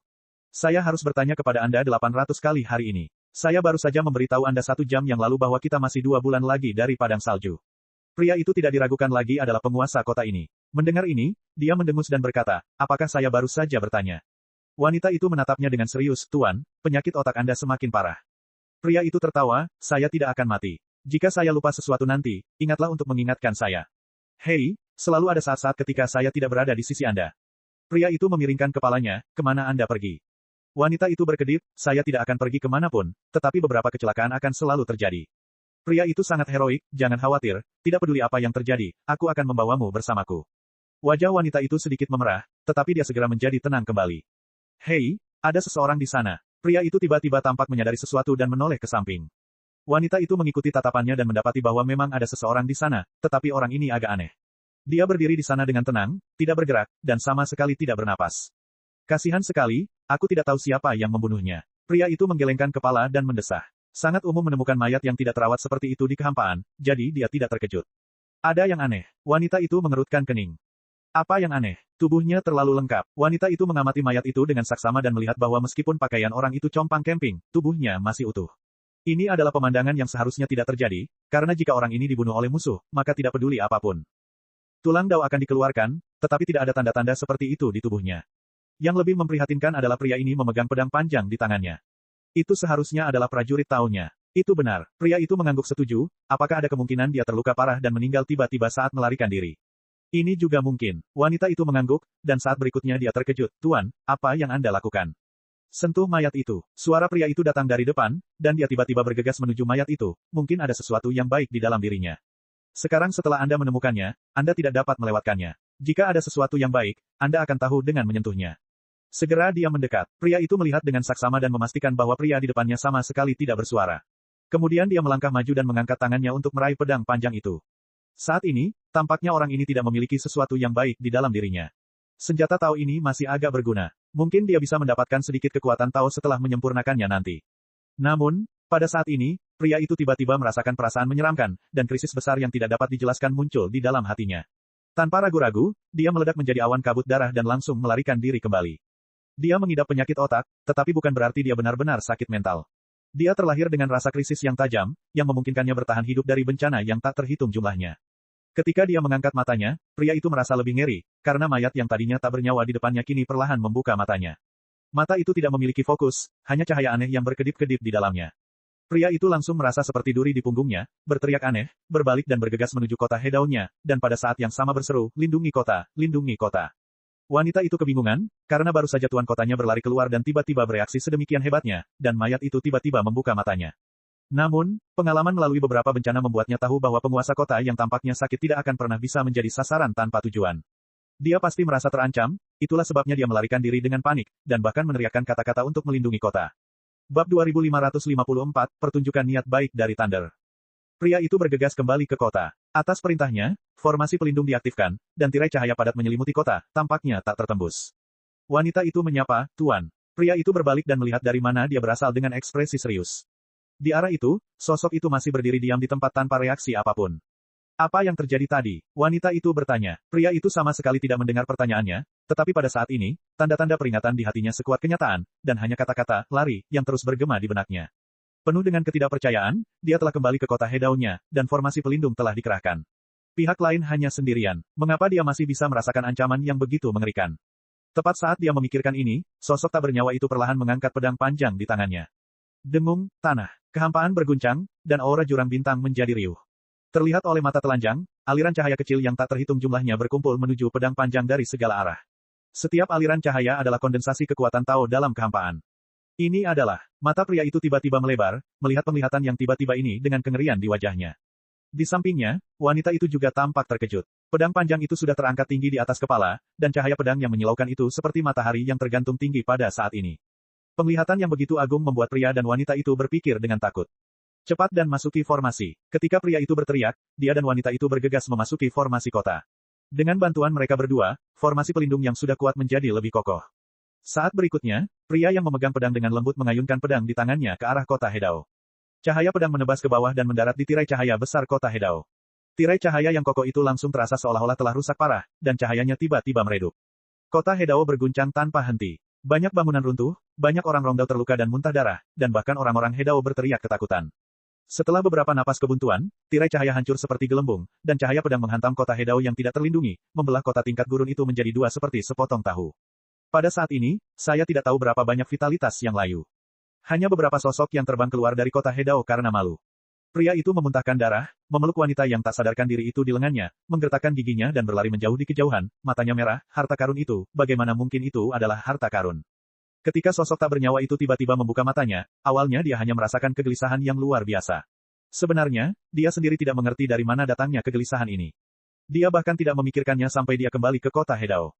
Saya harus bertanya kepada Anda 800 kali hari ini. Saya baru saja memberitahu Anda 1 jam yang lalu bahwa kita masih 2 bulan lagi dari padang salju. Pria itu tidak diragukan lagi adalah penguasa kota ini. Mendengar ini, dia mendengus dan berkata, apakah saya baru saja bertanya? Wanita itu menatapnya dengan serius, Tuan, penyakit otak Anda semakin parah. Pria itu tertawa, saya tidak akan mati. Jika saya lupa sesuatu nanti, ingatlah untuk mengingatkan saya. Hei, selalu ada saat-saat ketika saya tidak berada di sisi Anda. Pria itu memiringkan kepalanya, kemana Anda pergi? Wanita itu berkedip, saya tidak akan pergi kemanapun, tetapi beberapa kecelakaan akan selalu terjadi. Pria itu sangat heroik, jangan khawatir, tidak peduli apa yang terjadi, aku akan membawamu bersamaku. Wajah wanita itu sedikit memerah, tetapi dia segera menjadi tenang kembali. Hei, ada seseorang di sana. Pria itu tiba-tiba tampak menyadari sesuatu dan menoleh ke samping. Wanita itu mengikuti tatapannya dan mendapati bahwa memang ada seseorang di sana, tetapi orang ini agak aneh. Dia berdiri di sana dengan tenang, tidak bergerak, dan sama sekali tidak bernapas. Kasihan sekali, aku tidak tahu siapa yang membunuhnya. Pria itu menggelengkan kepala dan mendesah. Sangat umum menemukan mayat yang tidak terawat seperti itu di kehampaan, jadi dia tidak terkejut. Ada yang aneh. Wanita itu mengerutkan kening. Apa yang aneh? Tubuhnya terlalu lengkap. Wanita itu mengamati mayat itu dengan saksama dan melihat bahwa meskipun pakaian orang itu compang camping, tubuhnya masih utuh. Ini adalah pemandangan yang seharusnya tidak terjadi, karena jika orang ini dibunuh oleh musuh, maka tidak peduli apapun. Tulang dao akan dikeluarkan, tetapi tidak ada tanda-tanda seperti itu di tubuhnya. Yang lebih memprihatinkan adalah pria ini memegang pedang panjang di tangannya. Itu seharusnya adalah prajurit Tao-nya. Itu benar. Pria itu mengangguk setuju, apakah ada kemungkinan dia terluka parah dan meninggal tiba-tiba saat melarikan diri? Ini juga mungkin. Wanita itu mengangguk, dan saat berikutnya dia terkejut. Tuan, apa yang Anda lakukan? Sentuh mayat itu. Suara pria itu datang dari depan, dan dia tiba-tiba bergegas menuju mayat itu. Mungkin ada sesuatu yang baik di dalam dirinya. Sekarang setelah Anda menemukannya, Anda tidak dapat melewatkannya. Jika ada sesuatu yang baik, Anda akan tahu dengan menyentuhnya. Segera dia mendekat. Pria itu melihat dengan saksama dan memastikan bahwa pria di depannya sama sekali tidak bersuara. Kemudian dia melangkah maju dan mengangkat tangannya untuk meraih pedang panjang itu. Saat ini, tampaknya orang ini tidak memiliki sesuatu yang baik di dalam dirinya. Senjata Tao ini masih agak berguna. Mungkin dia bisa mendapatkan sedikit kekuatan Tao setelah menyempurnakannya nanti. Namun, pada saat ini, pria itu tiba-tiba merasakan perasaan menyeramkan, dan krisis besar yang tidak dapat dijelaskan muncul di dalam hatinya. Tanpa ragu-ragu, dia meledak menjadi awan kabut darah dan langsung melarikan diri kembali. Dia mengidap penyakit otak, tetapi bukan berarti dia benar-benar sakit mental. Dia terlahir dengan rasa krisis yang tajam, yang memungkinkannya bertahan hidup dari bencana yang tak terhitung jumlahnya. Ketika dia mengangkat matanya, pria itu merasa lebih ngeri, karena mayat yang tadinya tak bernyawa di depannya kini perlahan membuka matanya. Mata itu tidak memiliki fokus, hanya cahaya aneh yang berkedip-kedip di dalamnya. Pria itu langsung merasa seperti duri di punggungnya, berteriak aneh, berbalik dan bergegas menuju kota Hedao-nya, dan pada saat yang sama berseru, lindungi kota, lindungi kota. Wanita itu kebingungan, karena baru saja tuan kotanya berlari keluar dan tiba-tiba bereaksi sedemikian hebatnya, dan mayat itu tiba-tiba membuka matanya. Namun, pengalaman melalui beberapa bencana membuatnya tahu bahwa penguasa kota yang tampaknya sakit tidak akan pernah bisa menjadi sasaran tanpa tujuan. Dia pasti merasa terancam, itulah sebabnya dia melarikan diri dengan panik, dan bahkan meneriakkan kata-kata untuk melindungi kota. Bab 2554, Pertunjukan Niat Baik dari Thunder. Pria itu bergegas kembali ke kota. Atas perintahnya, formasi pelindung diaktifkan, dan tirai cahaya padat menyelimuti kota, tampaknya tak tertembus. Wanita itu menyapa, Tuan. Pria itu berbalik dan melihat dari mana dia berasal dengan ekspresi serius. Di arah itu, sosok itu masih berdiri diam di tempat tanpa reaksi apapun. Apa yang terjadi tadi? Wanita itu bertanya. Pria itu sama sekali tidak mendengar pertanyaannya, tetapi pada saat ini, tanda-tanda peringatan di hatinya sekuat kenyataan, dan hanya kata-kata, lari, yang terus bergema di benaknya. Penuh dengan ketidakpercayaan, dia telah kembali ke kota Hedao-nya, dan formasi pelindung telah dikerahkan. Pihak lain hanya sendirian. Mengapa dia masih bisa merasakan ancaman yang begitu mengerikan? Tepat saat dia memikirkan ini, sosok tak bernyawa itu perlahan mengangkat pedang panjang di tangannya. Dengung, tanah, kehampaan berguncang, dan aura jurang bintang menjadi riuh. Terlihat oleh mata telanjang, aliran cahaya kecil yang tak terhitung jumlahnya berkumpul menuju pedang panjang dari segala arah. Setiap aliran cahaya adalah kondensasi kekuatan Tao dalam kehampaan. Ini adalah, mata pria itu tiba-tiba melebar, melihat penglihatan yang tiba-tiba ini dengan kengerian di wajahnya. Di sampingnya, wanita itu juga tampak terkejut. Pedang panjang itu sudah terangkat tinggi di atas kepala, dan cahaya pedang yang menyilaukan itu seperti matahari yang tergantung tinggi pada saat ini. Penglihatan yang begitu agung membuat pria dan wanita itu berpikir dengan takut. Cepat dan masuki formasi. Ketika pria itu berteriak, dia dan wanita itu bergegas memasuki formasi kota. Dengan bantuan mereka berdua, formasi pelindung yang sudah kuat menjadi lebih kokoh. Saat berikutnya, pria yang memegang pedang dengan lembut mengayunkan pedang di tangannya ke arah kota Hedao. Cahaya pedang menebas ke bawah dan mendarat di tirai cahaya besar kota Hedao. Tirai cahaya yang kokoh itu langsung terasa seolah-olah telah rusak parah, dan cahayanya tiba-tiba meredup. Kota Hedao berguncang tanpa henti. Banyak bangunan runtuh, banyak orang Rongdao terluka dan muntah darah, dan bahkan orang-orang Hedao berteriak ketakutan. Setelah beberapa napas kebuntuan, tirai cahaya hancur seperti gelembung, dan cahaya pedang menghantam kota Hedao yang tidak terlindungi, membelah kota tingkat gurun itu menjadi dua seperti sepotong tahu. Pada saat ini, saya tidak tahu berapa banyak vitalitas yang layu. Hanya beberapa sosok yang terbang keluar dari kota Hedao karena malu. Pria itu memuntahkan darah, memeluk wanita yang tak sadarkan diri itu di lengannya, menggertakkan giginya dan berlari menjauh di kejauhan, matanya merah, harta karun itu, bagaimana mungkin itu adalah harta karun. Ketika sosok tak bernyawa itu tiba-tiba membuka matanya, awalnya dia hanya merasakan kegelisahan yang luar biasa. Sebenarnya, dia sendiri tidak mengerti dari mana datangnya kegelisahan ini. Dia bahkan tidak memikirkannya sampai dia kembali ke kota Hedao.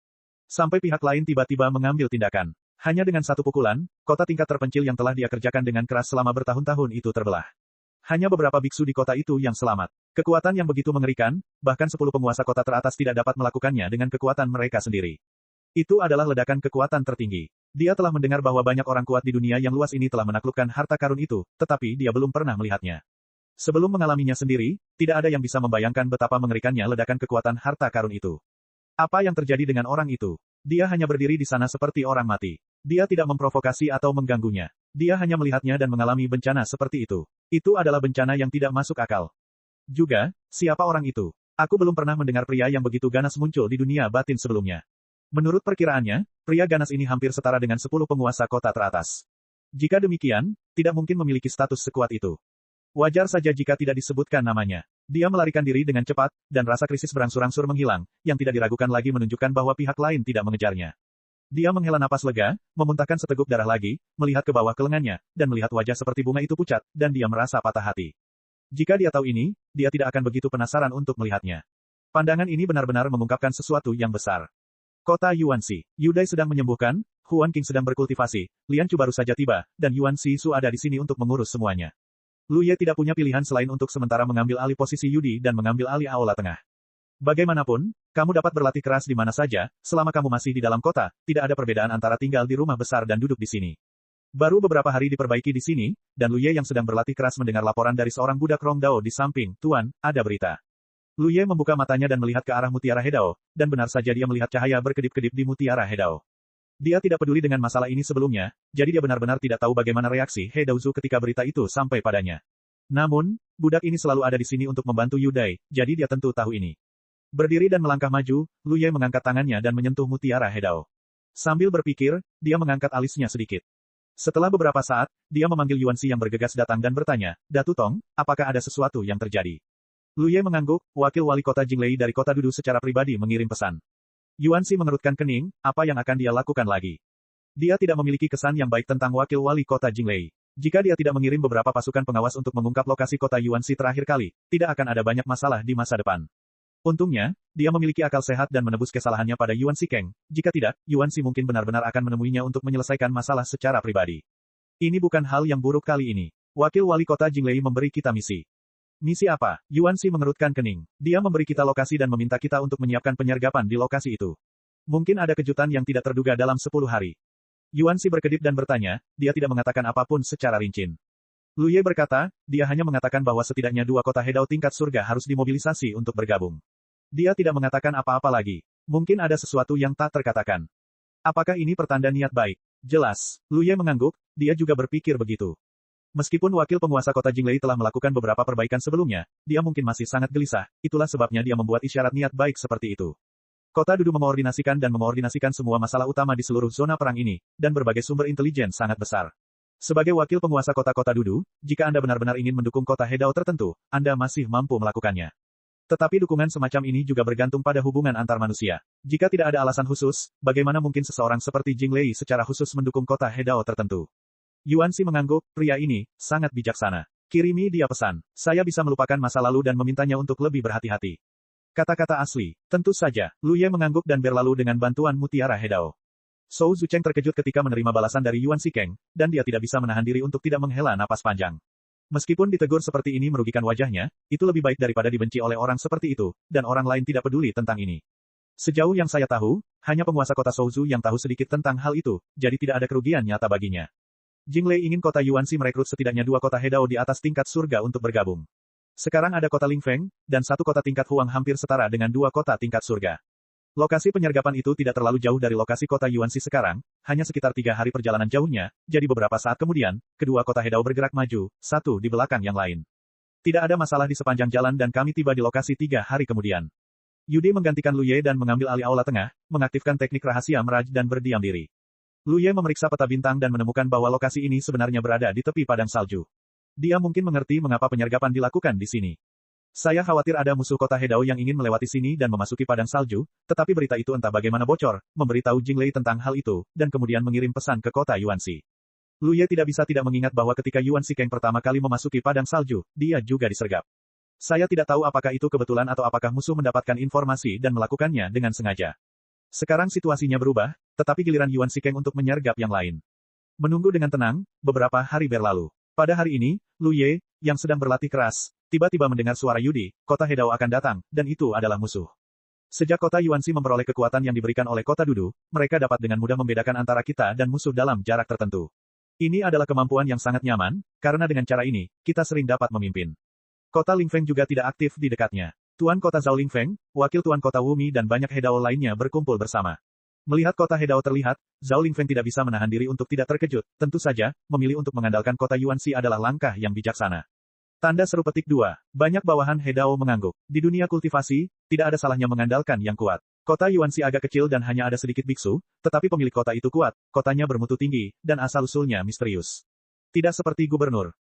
Sampai pihak lain tiba-tiba mengambil tindakan. Hanya dengan satu pukulan, kota tingkat terpencil yang telah dia kerjakan dengan keras selama bertahun-tahun itu terbelah. Hanya beberapa biksu di kota itu yang selamat. Kekuatan yang begitu mengerikan, bahkan 10 penguasa kota teratas tidak dapat melakukannya dengan kekuatan mereka sendiri. Itu adalah ledakan kekuatan tertinggi. Dia telah mendengar bahwa banyak orang kuat di dunia yang luas ini telah menaklukkan harta karun itu, tetapi dia belum pernah melihatnya. Sebelum mengalaminya sendiri, tidak ada yang bisa membayangkan betapa mengerikannya ledakan kekuatan harta karun itu. Apa yang terjadi dengan orang itu? Dia hanya berdiri di sana seperti orang mati. Dia tidak memprovokasi atau mengganggunya. Dia hanya melihatnya dan mengalami bencana seperti itu. Itu adalah bencana yang tidak masuk akal. Juga, siapa orang itu? Aku belum pernah mendengar pria yang begitu ganas muncul di dunia batin sebelumnya. Menurut perkiraannya, pria ganas ini hampir setara dengan 10 penguasa kota teratas. Jika demikian, tidak mungkin memiliki status sekuat itu. Wajar saja jika tidak disebutkan namanya. Dia melarikan diri dengan cepat, dan rasa krisis berangsur-angsur menghilang, yang tidak diragukan lagi menunjukkan bahwa pihak lain tidak mengejarnya. Dia menghela napas lega, memuntahkan seteguk darah lagi, melihat ke bawah ke lengannya, dan melihat wajah seperti bunga itu pucat, dan dia merasa patah hati. Jika dia tahu ini, dia tidak akan begitu penasaran untuk melihatnya. Pandangan ini benar-benar mengungkapkan sesuatu yang besar. Kota Yuanxi. Yudai sedang menyembuhkan, Huan Qing sedang berkultivasi, Lian Chu baru saja tiba, dan Yuan Shisu ada di sini untuk mengurus semuanya. Lu Ye tidak punya pilihan selain untuk sementara mengambil alih posisi Yudi dan mengambil alih Aula Tengah. Bagaimanapun, kamu dapat berlatih keras di mana saja, selama kamu masih di dalam kota, tidak ada perbedaan antara tinggal di rumah besar dan duduk di sini. Baru beberapa hari diperbaiki di sini, dan Lu Ye yang sedang berlatih keras mendengar laporan dari seorang budak Rongdao di samping, Tuan, ada berita. Lu Ye membuka matanya dan melihat ke arah Mutiara Hedao, dan benar saja dia melihat cahaya berkedip-kedip di Mutiara Hedao. Dia tidak peduli dengan masalah ini sebelumnya, jadi dia benar-benar tidak tahu bagaimana reaksi He Daozu ketika berita itu sampai padanya. Namun, budak ini selalu ada di sini untuk membantu Yudai, jadi dia tentu tahu ini. Berdiri dan melangkah maju, Lu Ye mengangkat tangannya dan menyentuh Mutiara Hedao. Sambil berpikir, dia mengangkat alisnya sedikit. Setelah beberapa saat, dia memanggil Yuanxi yang bergegas datang dan bertanya, Datu Tong, apakah ada sesuatu yang terjadi? Lu Ye mengangguk, wakil wali kota Jinglei dari kota Dudu secara pribadi mengirim pesan. Yuanxi mengerutkan kening, apa yang akan dia lakukan lagi? Dia tidak memiliki kesan yang baik tentang wakil wali kota Jinglei. Jika dia tidak mengirim beberapa pasukan pengawas untuk mengungkap lokasi kota Yuanxi terakhir kali, tidak akan ada banyak masalah di masa depan. Untungnya, dia memiliki akal sehat dan menebus kesalahannya pada Yuanxi Kang. Jika tidak, Yuanxi mungkin benar-benar akan menemuinya untuk menyelesaikan masalah secara pribadi. Ini bukan hal yang buruk kali ini. Wakil wali kota Jinglei memberi kita misi. Misi apa? Yuanxi mengerutkan kening. Dia memberi kita lokasi dan meminta kita untuk menyiapkan penyergapan di lokasi itu. Mungkin ada kejutan yang tidak terduga dalam 10 hari. Yuan Xi berkedip dan bertanya, dia tidak mengatakan apapun secara rinci. Lu Ye berkata, dia hanya mengatakan bahwa setidaknya 2 kota Hedao tingkat surga harus dimobilisasi untuk bergabung. Dia tidak mengatakan apa-apa lagi. Mungkin ada sesuatu yang tak terkatakan. Apakah ini pertanda niat baik? Jelas. Lu Ye mengangguk, dia juga berpikir begitu. Meskipun wakil penguasa kota Jinglei telah melakukan beberapa perbaikan sebelumnya, dia mungkin masih sangat gelisah, itulah sebabnya dia membuat isyarat niat baik seperti itu. Kota Dudu mengoordinasikan semua masalah utama di seluruh zona perang ini, dan berbagai sumber intelijen sangat besar. Sebagai wakil penguasa kota-kota Dudu, jika Anda benar-benar ingin mendukung kota Hedao tertentu, Anda masih mampu melakukannya. Tetapi dukungan semacam ini juga bergantung pada hubungan antar manusia. Jika tidak ada alasan khusus, bagaimana mungkin seseorang seperti Jinglei secara khusus mendukung kota Hedao tertentu? Yuan Xi mengangguk, pria ini sangat bijaksana. Kirimi dia pesan, saya bisa melupakan masa lalu dan memintanya untuk lebih berhati-hati. Kata-kata asli, tentu saja, Lu Ye mengangguk dan berlalu dengan bantuan Mutiara Hedao. Zhou Zucheng terkejut ketika menerima balasan dari Yuan Xikeng, dan dia tidak bisa menahan diri untuk tidak menghela napas panjang. Meskipun ditegur seperti ini merugikan wajahnya, itu lebih baik daripada dibenci oleh orang seperti itu, dan orang lain tidak peduli tentang ini. Sejauh yang saya tahu, hanya penguasa kota Shouzu yang tahu sedikit tentang hal itu, jadi tidak ada kerugian nyata baginya. Jinglei ingin kota Yuan Xi merekrut setidaknya 2 kota Hedao di atas tingkat surga untuk bergabung. Sekarang ada kota Lingfeng, dan 1 kota tingkat Huang hampir setara dengan 2 kota tingkat surga. Lokasi penyergapan itu tidak terlalu jauh dari lokasi kota Yuan Xi sekarang, hanya sekitar 3 hari perjalanan jauhnya, jadi beberapa saat kemudian, kedua kota Hedao bergerak maju, satu di belakang yang lain. Tidak ada masalah di sepanjang jalan dan kami tiba di lokasi 3 hari kemudian. Yudi menggantikan Lu Ye dan mengambil alih aula tengah, mengaktifkan teknik rahasia meraj dan berdiam diri. Lu Ye memeriksa peta bintang dan menemukan bahwa lokasi ini sebenarnya berada di tepi padang salju. Dia mungkin mengerti mengapa penyergapan dilakukan di sini. Saya khawatir ada musuh kota Hedao yang ingin melewati sini dan memasuki padang salju, tetapi berita itu entah bagaimana bocor, memberitahu Jinglei tentang hal itu, dan kemudian mengirim pesan ke kota Yuan Xi. Lu Ye tidak mengingat bahwa ketika Yuan Xikeng pertama kali memasuki padang salju, dia juga disergap. Saya tidak tahu apakah itu kebetulan atau apakah musuh mendapatkan informasi dan melakukannya dengan sengaja. Sekarang situasinya berubah, tetapi giliran Yuan Xikeng untuk menyergap yang lain. Menunggu dengan tenang, beberapa hari berlalu. Pada hari ini, Lu Ye, yang sedang berlatih keras, tiba-tiba mendengar suara Yudi, kota Hedao akan datang, dan itu adalah musuh. Sejak kota Yuan Xi memperoleh kekuatan yang diberikan oleh kota Dudu, mereka dapat dengan mudah membedakan antara kita dan musuh dalam jarak tertentu. Ini adalah kemampuan yang sangat nyaman, karena dengan cara ini, kita sering dapat memimpin. Kota Lingfeng juga tidak aktif di dekatnya. Tuan kota Zhao Lingfeng, wakil tuan kota Wumi dan banyak Hedao lainnya berkumpul bersama. Melihat kota Hedao terlihat, Zhao Lingfeng tidak bisa menahan diri untuk tidak terkejut, tentu saja, memilih untuk mengandalkan kota Yuan Xi adalah langkah yang bijaksana. Tanda seru petik 2. Banyak bawahan Hedao mengangguk. Di dunia kultivasi, tidak ada salahnya mengandalkan yang kuat. Kota Yuan Xi agak kecil dan hanya ada sedikit biksu, tetapi pemilik kota itu kuat, kotanya bermutu tinggi, dan asal-usulnya misterius. Tidak seperti gubernur.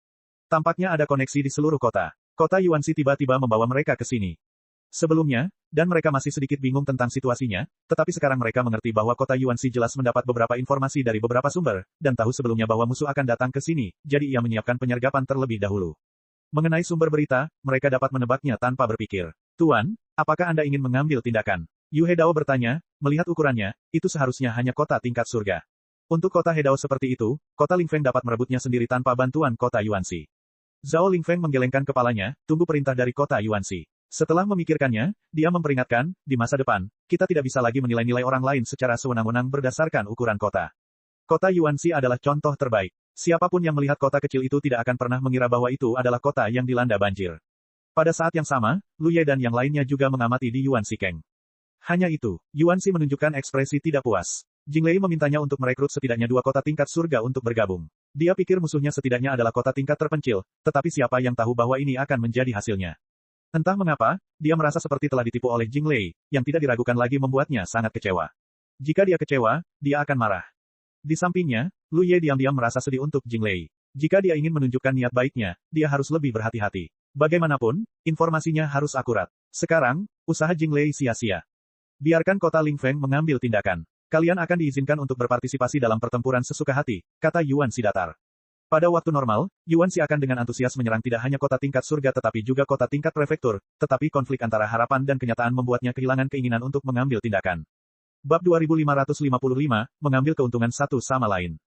Tampaknya ada koneksi di seluruh kota. Kota Yuan Xi tiba-tiba membawa mereka ke sini. Sebelumnya, dan mereka masih sedikit bingung tentang situasinya, tetapi sekarang mereka mengerti bahwa kota Yuan Xi jelas mendapat beberapa informasi dari beberapa sumber, dan tahu sebelumnya bahwa musuh akan datang ke sini, jadi ia menyiapkan penyergapan terlebih dahulu. Mengenai sumber berita, mereka dapat menebaknya tanpa berpikir. Tuan, apakah Anda ingin mengambil tindakan? Yu Hedao bertanya, melihat ukurannya, itu seharusnya hanya kota tingkat surga. Untuk kota Hedao seperti itu, kota Lingfeng dapat merebutnya sendiri tanpa bantuan kota Yuan Xi. Zhao Lingfeng menggelengkan kepalanya, tunggu perintah dari kota Yuan Xi. Setelah memikirkannya, dia memperingatkan, di masa depan, kita tidak bisa lagi menilai-nilai orang lain secara sewenang-wenang berdasarkan ukuran kota. Kota Yuan Xi adalah contoh terbaik. Siapapun yang melihat kota kecil itu tidak akan pernah mengira bahwa itu adalah kota yang dilanda banjir. Pada saat yang sama, Lu Ye dan yang lainnya juga mengamati di Yuan Xikeng. Hanya itu, Yuan Xi menunjukkan ekspresi tidak puas. Jinglei memintanya untuk merekrut setidaknya 2 kota tingkat surga untuk bergabung. Dia pikir musuhnya setidaknya adalah kota tingkat terpencil, tetapi siapa yang tahu bahwa ini akan menjadi hasilnya. Entah mengapa, dia merasa seperti telah ditipu oleh Jinglei, yang tidak diragukan lagi membuatnya sangat kecewa. Jika dia kecewa, dia akan marah. Di sampingnya, Lu Ye diam-diam merasa sedih untuk Jinglei. Jika dia ingin menunjukkan niat baiknya, dia harus lebih berhati-hati. Bagaimanapun, informasinya harus akurat. Sekarang, usaha Jinglei sia-sia. Biarkan kota Lingfeng mengambil tindakan. Kalian akan diizinkan untuk berpartisipasi dalam pertempuran sesuka hati, kata Yuan Xi datar. Pada waktu normal, Yuan Xi akan dengan antusias menyerang tidak hanya kota tingkat surga tetapi juga kota tingkat prefektur, tetapi konflik antara harapan dan kenyataan membuatnya kehilangan keinginan untuk mengambil tindakan. Bab 2555, mengambil keuntungan satu sama lain.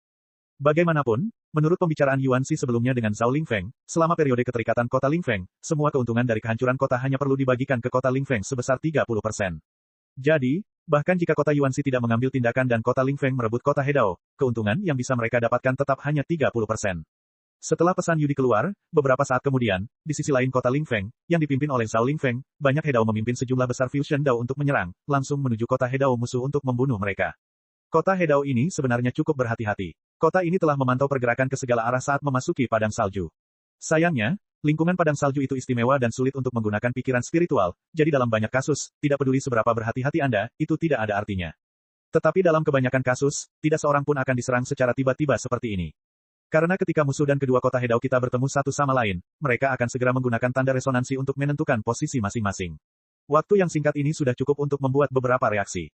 Bagaimanapun, menurut pembicaraan Yuan Xi sebelumnya dengan Zhao Lingfeng, selama periode keterikatan kota Lingfeng, semua keuntungan dari kehancuran kota hanya perlu dibagikan ke kota Lingfeng sebesar 30%. Jadi, Bahkan jika kota Yuanxi tidak mengambil tindakan dan kota Lingfeng merebut kota Hedao, keuntungan yang bisa mereka dapatkan tetap hanya 30%. Setelah pesan Yudi keluar, beberapa saat kemudian, di sisi lain kota Lingfeng, yang dipimpin oleh Zhao Lingfeng, banyak Hedao memimpin sejumlah besar Fusion Dao untuk menyerang, langsung menuju kota Hedao musuh untuk membunuh mereka. Kota Hedao ini sebenarnya cukup berhati-hati. Kota ini telah memantau pergerakan ke segala arah saat memasuki padang salju. Sayangnya, lingkungan padang salju itu istimewa dan sulit untuk menggunakan pikiran spiritual, jadi dalam banyak kasus, tidak peduli seberapa berhati-hati Anda, itu tidak ada artinya. Tetapi dalam kebanyakan kasus, tidak seorang pun akan diserang secara tiba-tiba seperti ini. Karena ketika musuh dan kedua kota Hedao kita bertemu satu sama lain, mereka akan segera menggunakan tanda resonansi untuk menentukan posisi masing-masing. Waktu yang singkat ini sudah cukup untuk membuat beberapa reaksi.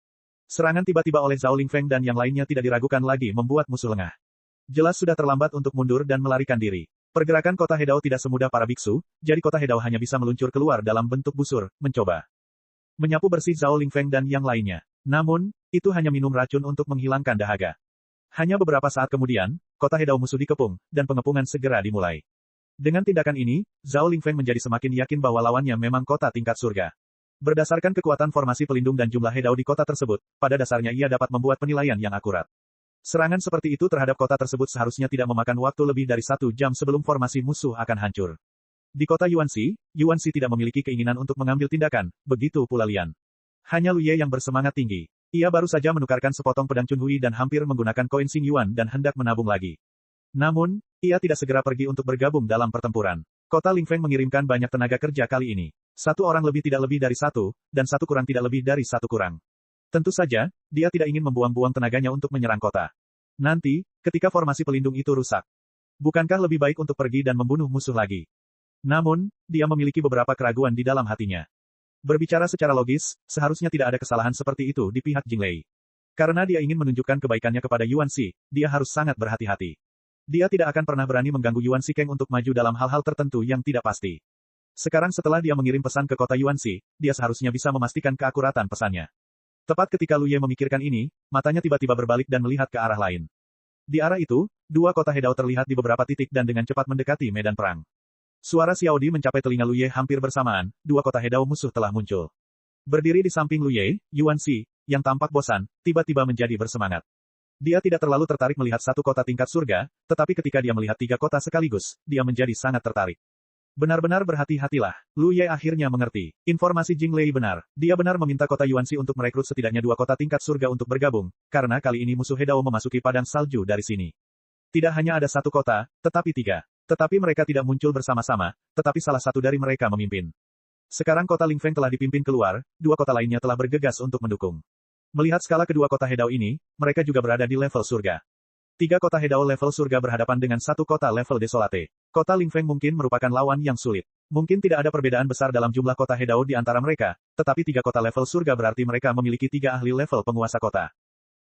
Serangan tiba-tiba oleh Zhao Lingfeng dan yang lainnya tidak diragukan lagi membuat musuh lengah. Jelas sudah terlambat untuk mundur dan melarikan diri. Pergerakan kota Hedao tidak semudah para biksu, jadi kota Hedao hanya bisa meluncur keluar dalam bentuk busur, mencoba menyapu bersih Zhao Lingfeng dan yang lainnya. Namun, itu hanya minum racun untuk menghilangkan dahaga. Hanya beberapa saat kemudian, kota Hedao musuh dikepung, dan pengepungan segera dimulai. Dengan tindakan ini, Zhao Lingfeng menjadi semakin yakin bahwa lawannya memang kota tingkat surga. Berdasarkan kekuatan formasi pelindung dan jumlah Hedao di kota tersebut, pada dasarnya ia dapat membuat penilaian yang akurat. Serangan seperti itu terhadap kota tersebut seharusnya tidak memakan waktu lebih dari 1 jam sebelum formasi musuh akan hancur. Di kota Yuanxi, Yuanxi tidak memiliki keinginan untuk mengambil tindakan, begitu pula Lian. Hanya Lu Ye yang bersemangat tinggi. Ia baru saja menukarkan sepotong pedang Chunhui dan hampir menggunakan koin Xing Yuan dan hendak menabung lagi. Namun, ia tidak segera pergi untuk bergabung dalam pertempuran. Kota Lingfeng mengirimkan banyak tenaga kerja kali ini. 1 orang lebih tidak lebih dari 1, dan 1 kurang tidak lebih dari 1 kurang. Tentu saja, dia tidak ingin membuang-buang tenaganya untuk menyerang kota. Nanti, ketika formasi pelindung itu rusak, bukankah lebih baik untuk pergi dan membunuh musuh lagi? Namun, dia memiliki beberapa keraguan di dalam hatinya. Berbicara secara logis, seharusnya tidak ada kesalahan seperti itu di pihak Jinglei. Karena dia ingin menunjukkan kebaikannya kepada Yuanxi, dia harus sangat berhati-hati. Dia tidak akan pernah berani mengganggu Yuanxi Kang untuk maju dalam hal-hal tertentu yang tidak pasti. Sekarang setelah dia mengirim pesan ke kota Yuanxi, dia seharusnya bisa memastikan keakuratan pesannya. Tepat ketika Lu Ye memikirkan ini, matanya tiba-tiba berbalik dan melihat ke arah lain. Di arah itu, 2 kota Hedao terlihat di beberapa titik dan dengan cepat mendekati medan perang. Suara Xiaodi mencapai telinga Lu Ye hampir bersamaan, 2 kota Hedao musuh telah muncul. Berdiri di samping Lu Ye, Yuanxi, yang tampak bosan, tiba-tiba menjadi bersemangat. Dia tidak terlalu tertarik melihat 1 kota tingkat surga, tetapi ketika dia melihat 3 kota sekaligus, dia menjadi sangat tertarik. Benar-benar berhati-hatilah. Lu Ye akhirnya mengerti. Informasi Jinglei benar. Dia benar meminta kota Yuanxi untuk merekrut setidaknya 2 kota tingkat surga untuk bergabung, karena kali ini musuh Hedao memasuki padang salju dari sini. Tidak hanya ada 1 kota, tetapi 3. Tetapi mereka tidak muncul bersama-sama, tetapi salah satu dari mereka memimpin. Sekarang kota Lingfeng telah dipimpin keluar, 2 kota lainnya telah bergegas untuk mendukung. Melihat skala kedua kota Hedao ini, mereka juga berada di level surga. 3 kota Hedao level surga berhadapan dengan 1 kota level desolate. Kota Lingfeng mungkin merupakan lawan yang sulit. Mungkin tidak ada perbedaan besar dalam jumlah kota Hedao di antara mereka, tetapi 3 kota level surga berarti mereka memiliki 3 ahli level penguasa kota.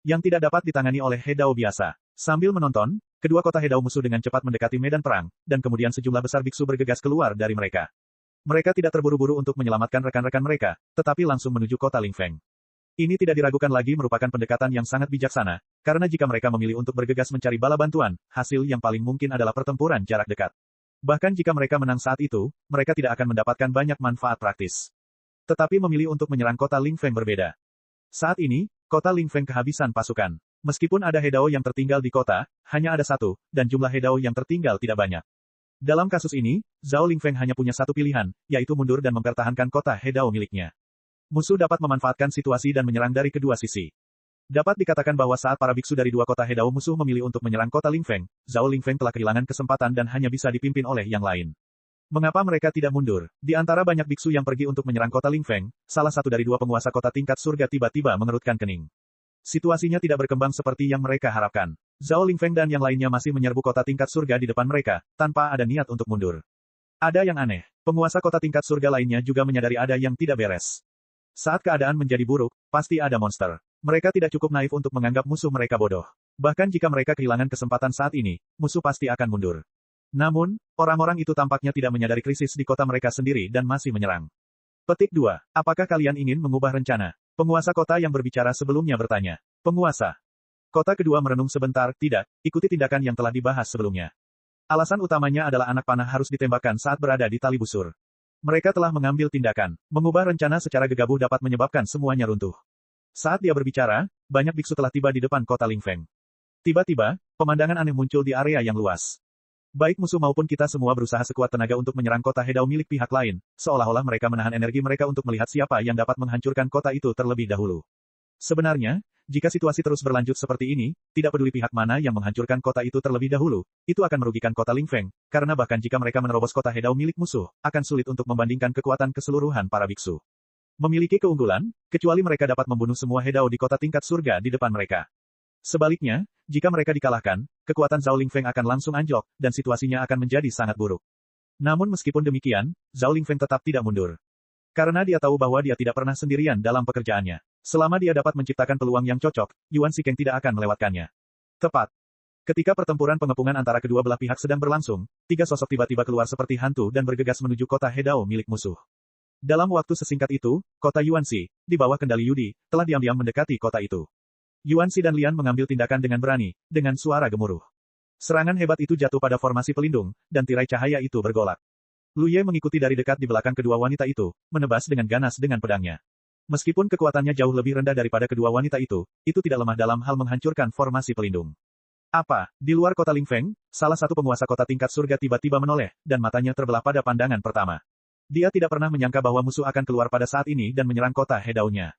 Yang tidak dapat ditangani oleh Hedao biasa. Sambil menonton, kedua kota Hedao musuh dengan cepat mendekati medan perang, dan kemudian sejumlah besar biksu bergegas keluar dari mereka. Mereka tidak terburu-buru untuk menyelamatkan rekan-rekan mereka, tetapi langsung menuju kota Lingfeng. Ini tidak diragukan lagi merupakan pendekatan yang sangat bijaksana, karena jika mereka memilih untuk bergegas mencari bala bantuan, hasil yang paling mungkin adalah pertempuran jarak dekat. Bahkan jika mereka menang saat itu, mereka tidak akan mendapatkan banyak manfaat praktis. Tetapi memilih untuk menyerang kota Lingfeng berbeda. Saat ini, kota Lingfeng kehabisan pasukan. Meskipun ada Hedao yang tertinggal di kota, hanya ada 1, dan jumlah Hedao yang tertinggal tidak banyak. Dalam kasus ini, Zhao Lingfeng hanya punya 1 pilihan, yaitu mundur dan mempertahankan kota Hedao miliknya. Musuh dapat memanfaatkan situasi dan menyerang dari kedua sisi. Dapat dikatakan bahwa saat para biksu dari 2 kota Hedao musuh memilih untuk menyerang kota Lingfeng, Zhao Lingfeng telah kehilangan kesempatan dan hanya bisa dipimpin oleh yang lain. Mengapa mereka tidak mundur? Di antara banyak biksu yang pergi untuk menyerang kota Lingfeng, salah satu dari 2 penguasa kota tingkat surga tiba-tiba mengerutkan kening. Situasinya tidak berkembang seperti yang mereka harapkan. Zhao Lingfeng dan yang lainnya masih menyerbu kota tingkat surga di depan mereka, tanpa ada niat untuk mundur. Ada yang aneh. Penguasa kota tingkat surga lainnya juga menyadari ada yang tidak beres. Saat keadaan menjadi buruk, pasti ada monster. Mereka tidak cukup naif untuk menganggap musuh mereka bodoh. Bahkan jika mereka kehilangan kesempatan saat ini, musuh pasti akan mundur. Namun, orang-orang itu tampaknya tidak menyadari krisis di kota mereka sendiri dan masih menyerang. Petik 2. Apakah kalian ingin mengubah rencana? Penguasa kota yang berbicara sebelumnya bertanya. Penguasa. Kota kedua merenung sebentar, tidak, ikuti tindakan yang telah dibahas sebelumnya. Alasan utamanya adalah anak panah harus ditembakkan saat berada di tali busur. Mereka telah mengambil tindakan. Mengubah rencana secara gegabah dapat menyebabkan semuanya runtuh. Saat dia berbicara, banyak biksu telah tiba di depan kota Lingfeng. Tiba-tiba, pemandangan aneh muncul di area yang luas. Baik musuh maupun kita semua berusaha sekuat tenaga untuk menyerang kota Hedao milik pihak lain, seolah-olah mereka menahan energi mereka untuk melihat siapa yang dapat menghancurkan kota itu terlebih dahulu. Sebenarnya, jika situasi terus berlanjut seperti ini, tidak peduli pihak mana yang menghancurkan kota itu terlebih dahulu, itu akan merugikan kota Lingfeng, karena bahkan jika mereka menerobos kota Hedao milik musuh, akan sulit untuk membandingkan kekuatan keseluruhan para biksu. Memiliki keunggulan, kecuali mereka dapat membunuh semua Hedao di kota tingkat surga di depan mereka. Sebaliknya, jika mereka dikalahkan, kekuatan Zhao Lingfeng akan langsung anjlok, dan situasinya akan menjadi sangat buruk. Namun meskipun demikian, Zhao Lingfeng tetap tidak mundur. Karena dia tahu bahwa dia tidak pernah sendirian dalam pekerjaannya. Selama dia dapat menciptakan peluang yang cocok, Yuan Shikeng tidak akan melewatkannya. Tepat. Ketika pertempuran pengepungan antara kedua belah pihak sedang berlangsung, tiga sosok tiba-tiba keluar seperti hantu dan bergegas menuju kota Hedao milik musuh. Dalam waktu sesingkat itu, kota Yuanxi, di bawah kendali Yudi, telah diam-diam mendekati kota itu. Yuanxi dan Lian mengambil tindakan dengan berani, dengan suara gemuruh. Serangan hebat itu jatuh pada formasi pelindung, dan tirai cahaya itu bergolak. Lu Ye mengikuti dari dekat di belakang kedua wanita itu, menebas dengan ganas dengan pedangnya. Meskipun kekuatannya jauh lebih rendah daripada kedua wanita itu tidak lemah dalam hal menghancurkan formasi pelindung. Apa, di luar kota Lingfeng, salah satu penguasa kota tingkat surga tiba-tiba menoleh, dan matanya terbelah pada pandangan pertama. Dia tidak pernah menyangka bahwa musuh akan keluar pada saat ini dan menyerang kota Hedao-nya.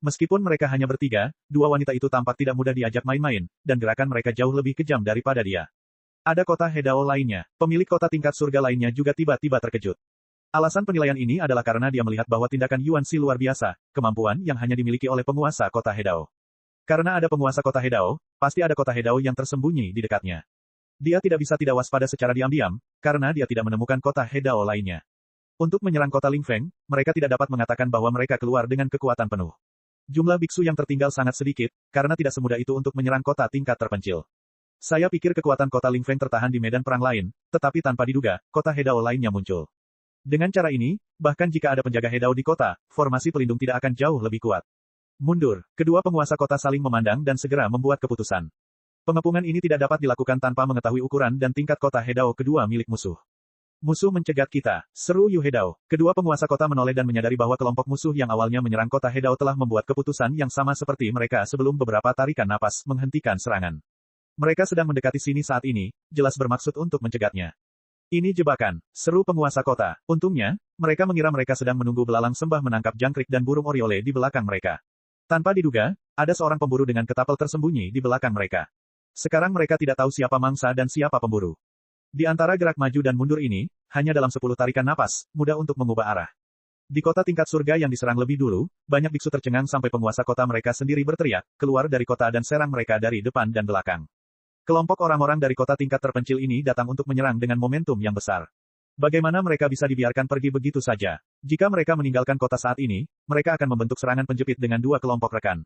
Meskipun mereka hanya bertiga, dua wanita itu tampak tidak mudah diajak main-main, dan gerakan mereka jauh lebih kejam daripada dia. Ada kota Hedao lainnya, pemilik kota tingkat surga lainnya juga tiba-tiba terkejut. Alasan penilaian ini adalah karena dia melihat bahwa tindakan Yuanxi luar biasa, kemampuan yang hanya dimiliki oleh penguasa kota Hedao. Karena ada penguasa kota Hedao, pasti ada kota Hedao yang tersembunyi di dekatnya. Dia tidak bisa tidak waspada secara diam-diam, karena dia tidak menemukan kota Hedao lainnya. Untuk menyerang kota Lingfeng, mereka tidak dapat mengatakan bahwa mereka keluar dengan kekuatan penuh. Jumlah biksu yang tertinggal sangat sedikit, karena tidak semudah itu untuk menyerang kota tingkat terpencil. Saya pikir kekuatan kota Lingfeng tertahan di medan perang lain, tetapi tanpa diduga, kota Hedao lainnya muncul. Dengan cara ini, bahkan jika ada penjaga Hedao di kota, formasi pelindung tidak akan jauh lebih kuat. Mundur, kedua penguasa kota saling memandang dan segera membuat keputusan. Pengepungan ini tidak dapat dilakukan tanpa mengetahui ukuran dan tingkat kota Hedao kedua milik musuh. Musuh mencegat kita, seru Yu Hedao. Kedua penguasa kota menoleh dan menyadari bahwa kelompok musuh yang awalnya menyerang kota Hedao telah membuat keputusan yang sama seperti mereka sebelum beberapa tarikan napas menghentikan serangan. Mereka sedang mendekati sini saat ini, jelas bermaksud untuk mencegatnya. Ini jebakan, seru penguasa kota. Untungnya, mereka mengira mereka sedang menunggu belalang sembah menangkap jangkrik dan burung oriole di belakang mereka. Tanpa diduga, ada seorang pemburu dengan ketapel tersembunyi di belakang mereka. Sekarang mereka tidak tahu siapa mangsa dan siapa pemburu. Di antara gerak maju dan mundur ini, hanya dalam 10 tarikan napas, mudah untuk mengubah arah. Di kota tingkat surga yang diserang lebih dulu, banyak biksu tercengang sampai penguasa kota mereka sendiri berteriak, keluar dari kota dan serang mereka dari depan dan belakang. Kelompok orang-orang dari kota tingkat terpencil ini datang untuk menyerang dengan momentum yang besar. Bagaimana mereka bisa dibiarkan pergi begitu saja? Jika mereka meninggalkan kota saat ini, mereka akan membentuk serangan penjepit dengan dua kelompok rekan.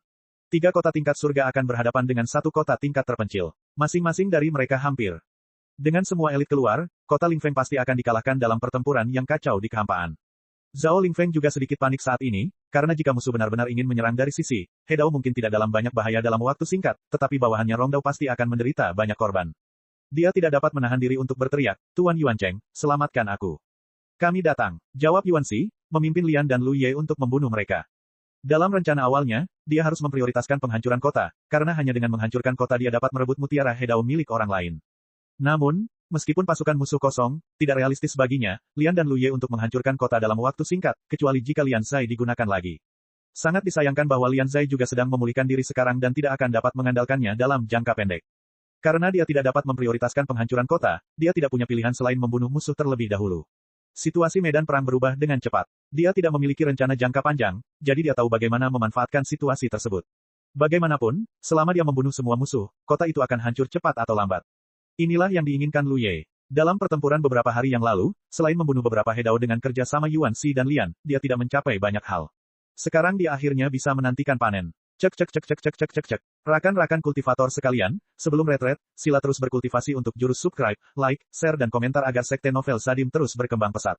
3 kota tingkat surga akan berhadapan dengan 1 kota tingkat terpencil. Masing-masing dari mereka hampir. Dengan semua elit keluar, kota Lingfeng pasti akan dikalahkan dalam pertempuran yang kacau di kehampaan. Zhao Lingfeng juga sedikit panik saat ini, karena jika musuh benar-benar ingin menyerang dari sisi, Hedao mungkin tidak dalam banyak bahaya dalam waktu singkat, tetapi bawahannya Rongdao pasti akan menderita banyak korban. Dia tidak dapat menahan diri untuk berteriak, Tuan Yuancheng, selamatkan aku. Kami datang, jawab Yuanxi, memimpin Lian dan Lu Ye untuk membunuh mereka. Dalam rencana awalnya, dia harus memprioritaskan penghancuran kota, karena hanya dengan menghancurkan kota dia dapat merebut mutiara Hedao milik orang lain. Namun, meskipun pasukan musuh kosong, tidak realistis baginya, Lian dan Lu Ye untuk menghancurkan kota dalam waktu singkat, kecuali jika Lian Zai digunakan lagi. Sangat disayangkan bahwa Lian Zai juga sedang memulihkan diri sekarang dan tidak akan dapat mengandalkannya dalam jangka pendek. Karena dia tidak dapat memprioritaskan penghancuran kota, dia tidak punya pilihan selain membunuh musuh terlebih dahulu. Situasi medan perang berubah dengan cepat. Dia tidak memiliki rencana jangka panjang, jadi dia tahu bagaimana memanfaatkan situasi tersebut. Bagaimanapun, selama dia membunuh semua musuh, kota itu akan hancur cepat atau lambat. Inilah yang diinginkan Lu Ye. Dalam pertempuran beberapa hari yang lalu, selain membunuh beberapa Hedao dengan kerja sama Yuanxi dan Lian, dia tidak mencapai banyak hal. Sekarang dia akhirnya bisa menantikan panen. Cek. Rakan-rakan kultivator sekalian, sebelum retret, sila terus berkultivasi untuk jurus subscribe, like, share dan komentar agar sekte novel Sadim terus berkembang pesat.